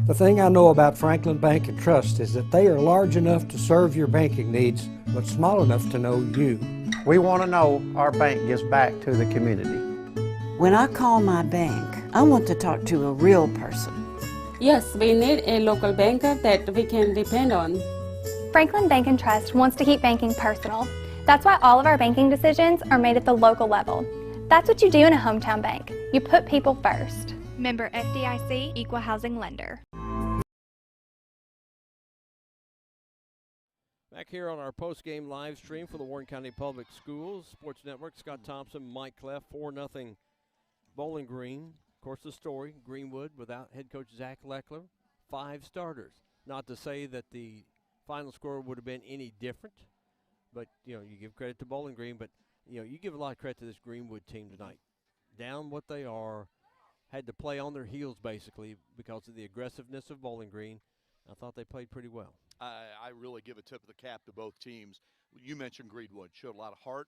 The thing I know about Franklin Bank and Trust is that they are large enough to serve your banking needs, but small enough to know you. We want to know our bank gives back to the community. When I call my bank, I want to talk to a real person. Yes, we need a local banker that we can depend on. Franklin Bank and Trust wants to keep banking personal. That's why all of our banking decisions are made at the local level. That's what you do in a hometown bank. You put people first. Member FDIC, Equal Housing Lender. Back here on our post-game live stream for the Warren County Public Schools Sports Network, Scott Thompson, Mike Clef, 4-0 Bowling Green. Of course, the story, Greenwood without head coach Zach Leckler, 5 starters. Not to say that the final score would have been any different, but, you know, you give credit to Bowling Green, but, you know, you give a lot of credit to this Greenwood team tonight. Down what they are, had to play on their heels, basically, because of the aggressiveness of Bowling Green. I thought they played pretty well. I really give a tip of the cap to both teams. You mentioned Greenwood, showed a lot of heart,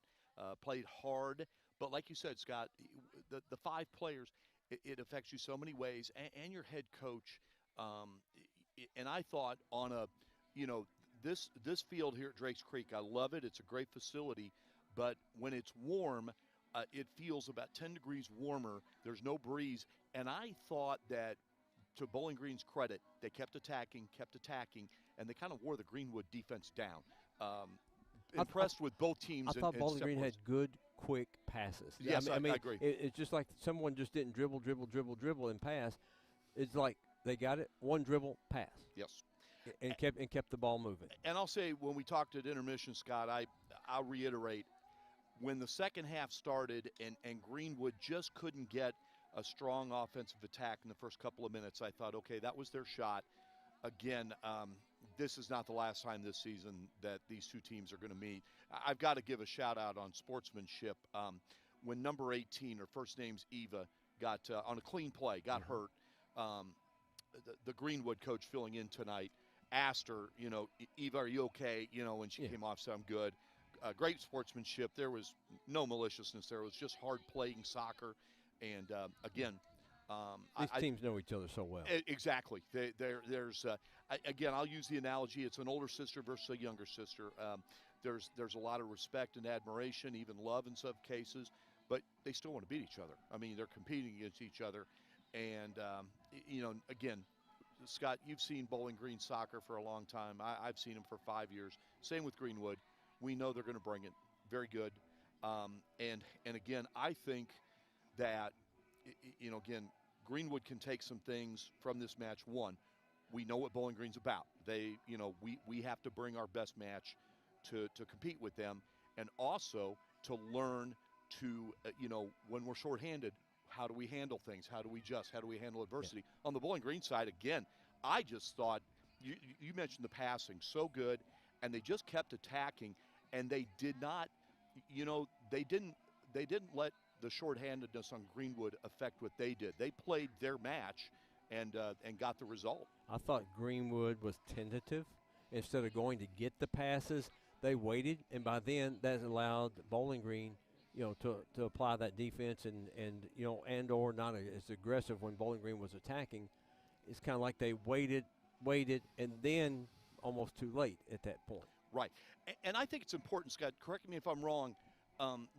played hard. But like you said, Scott, the 5 players, it affects you so many ways, and your head coach. And I thought on a, you know, this field here at Drakes Creek, I love it. It's a great facility. But when it's warm, it feels about 10 degrees warmer. There's no breeze. And I thought that, to Bowling Green's credit, they kept attacking, and they kind of wore the Greenwood defense down. Impressed with both teams. I thought Bowling Green had good, quick passes. Yes, I mean, I agree. It's just like someone just didn't dribble, and pass. It's like they got it, one dribble, pass. Yes. And kept the ball moving. And I'll say, when we talked at intermission, Scott, I'll reiterate, when the second half started and Greenwood just couldn't get a strong offensive attack in the first couple of minutes, I thought, okay, that was their shot. Again, this is not the last time this season that these two teams are going to meet. I've got to give a shout-out on sportsmanship. When number 18, her first name's Eva, got on a clean play, got hurt, the Greenwood coach filling in tonight asked her, you know, Eva, are you okay? You know, when she came off, said, I'm good. Great sportsmanship. There was no maliciousness there. It was just hard playing soccer. And, again, these teams know each other so well. Exactly. There's again, I'll use the analogy. It's an older sister versus a younger sister. There's a lot of respect and admiration, even love in some cases, but they still want to beat each other. I mean, they're competing against each other. And, you know, again, Scott, you've seen Bowling Green soccer for a long time. I've seen them for 5 years. Same with Greenwood. We know they're going to bring it. Very good. And again, I think that, you know, again, Greenwood can take some things from this match. One, we know what Bowling Green's about. They, you know, we have to bring our best match to compete with them, and also to learn to, you know, when we're shorthanded, how do we handle things? How do we adjust? How do we handle adversity? Yeah. On the Bowling Green side, again, I just thought, you mentioned the passing, so good, and they just kept attacking, and they did not, you know, they didn't let the shorthandedness on Greenwood affect what they did. They played their match and got the result. I thought Greenwood was tentative. Instead of going to get the passes, they waited, and by then that allowed Bowling Green, you know, to apply that defense and you know, and or not as aggressive when Bowling Green was attacking. It's kind of like they waited, and then almost too late at that point. Right. And I think it's important, Scott, correct me if I'm wrong,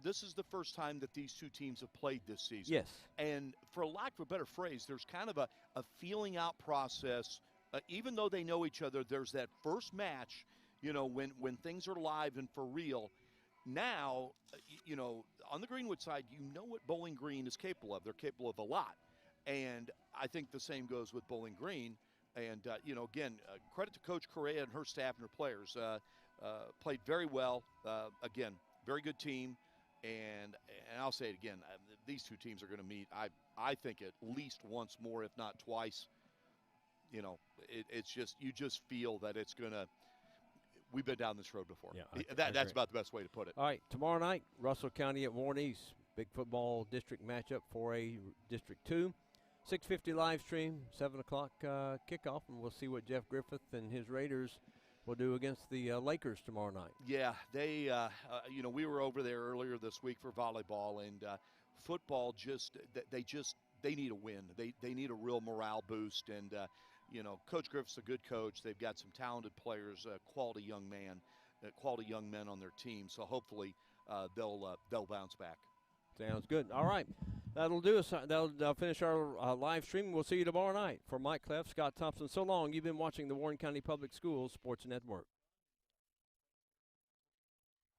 this is the first time that these two teams have played this season. Yes. And for lack of a better phrase, there's kind of a feeling out process. Even though they know each other, there's that first match, you know, when things are live and for real. Now, you know, on the Greenwood side, you know what Bowling Green is capable of. They're capable of a lot. And I think the same goes with Bowling Green. And, you know, again, credit to Coach Correa and her staff and her players. Played very well. Again, very good team. And I'll say it again, these two teams are going to meet, I think, at least once more, if not twice. You know, it's just, you just feel that it's going to, we've been down this road before. Yeah, that's about the best way to put it. All right, tomorrow night, Russell County at Warren East. Big football district matchup for a District 2. 6:50 live stream, 7 o'clock kickoff, and we'll see what Jeff Griffith and his Raiders will do against the Lakers tomorrow night. Yeah, they, you know, we were over there earlier this week for volleyball, and football they need a win. They need a real morale boost, and Coach Griffith's a good coach. They've got some talented players, quality young men on their team. So hopefully they'll bounce back. Sounds good. All right. That'll do us. That'll finish our live stream. We'll see you tomorrow night. For Mike Clef, Scott Thompson, so long. You've been watching the Warren County Public Schools Sports Network.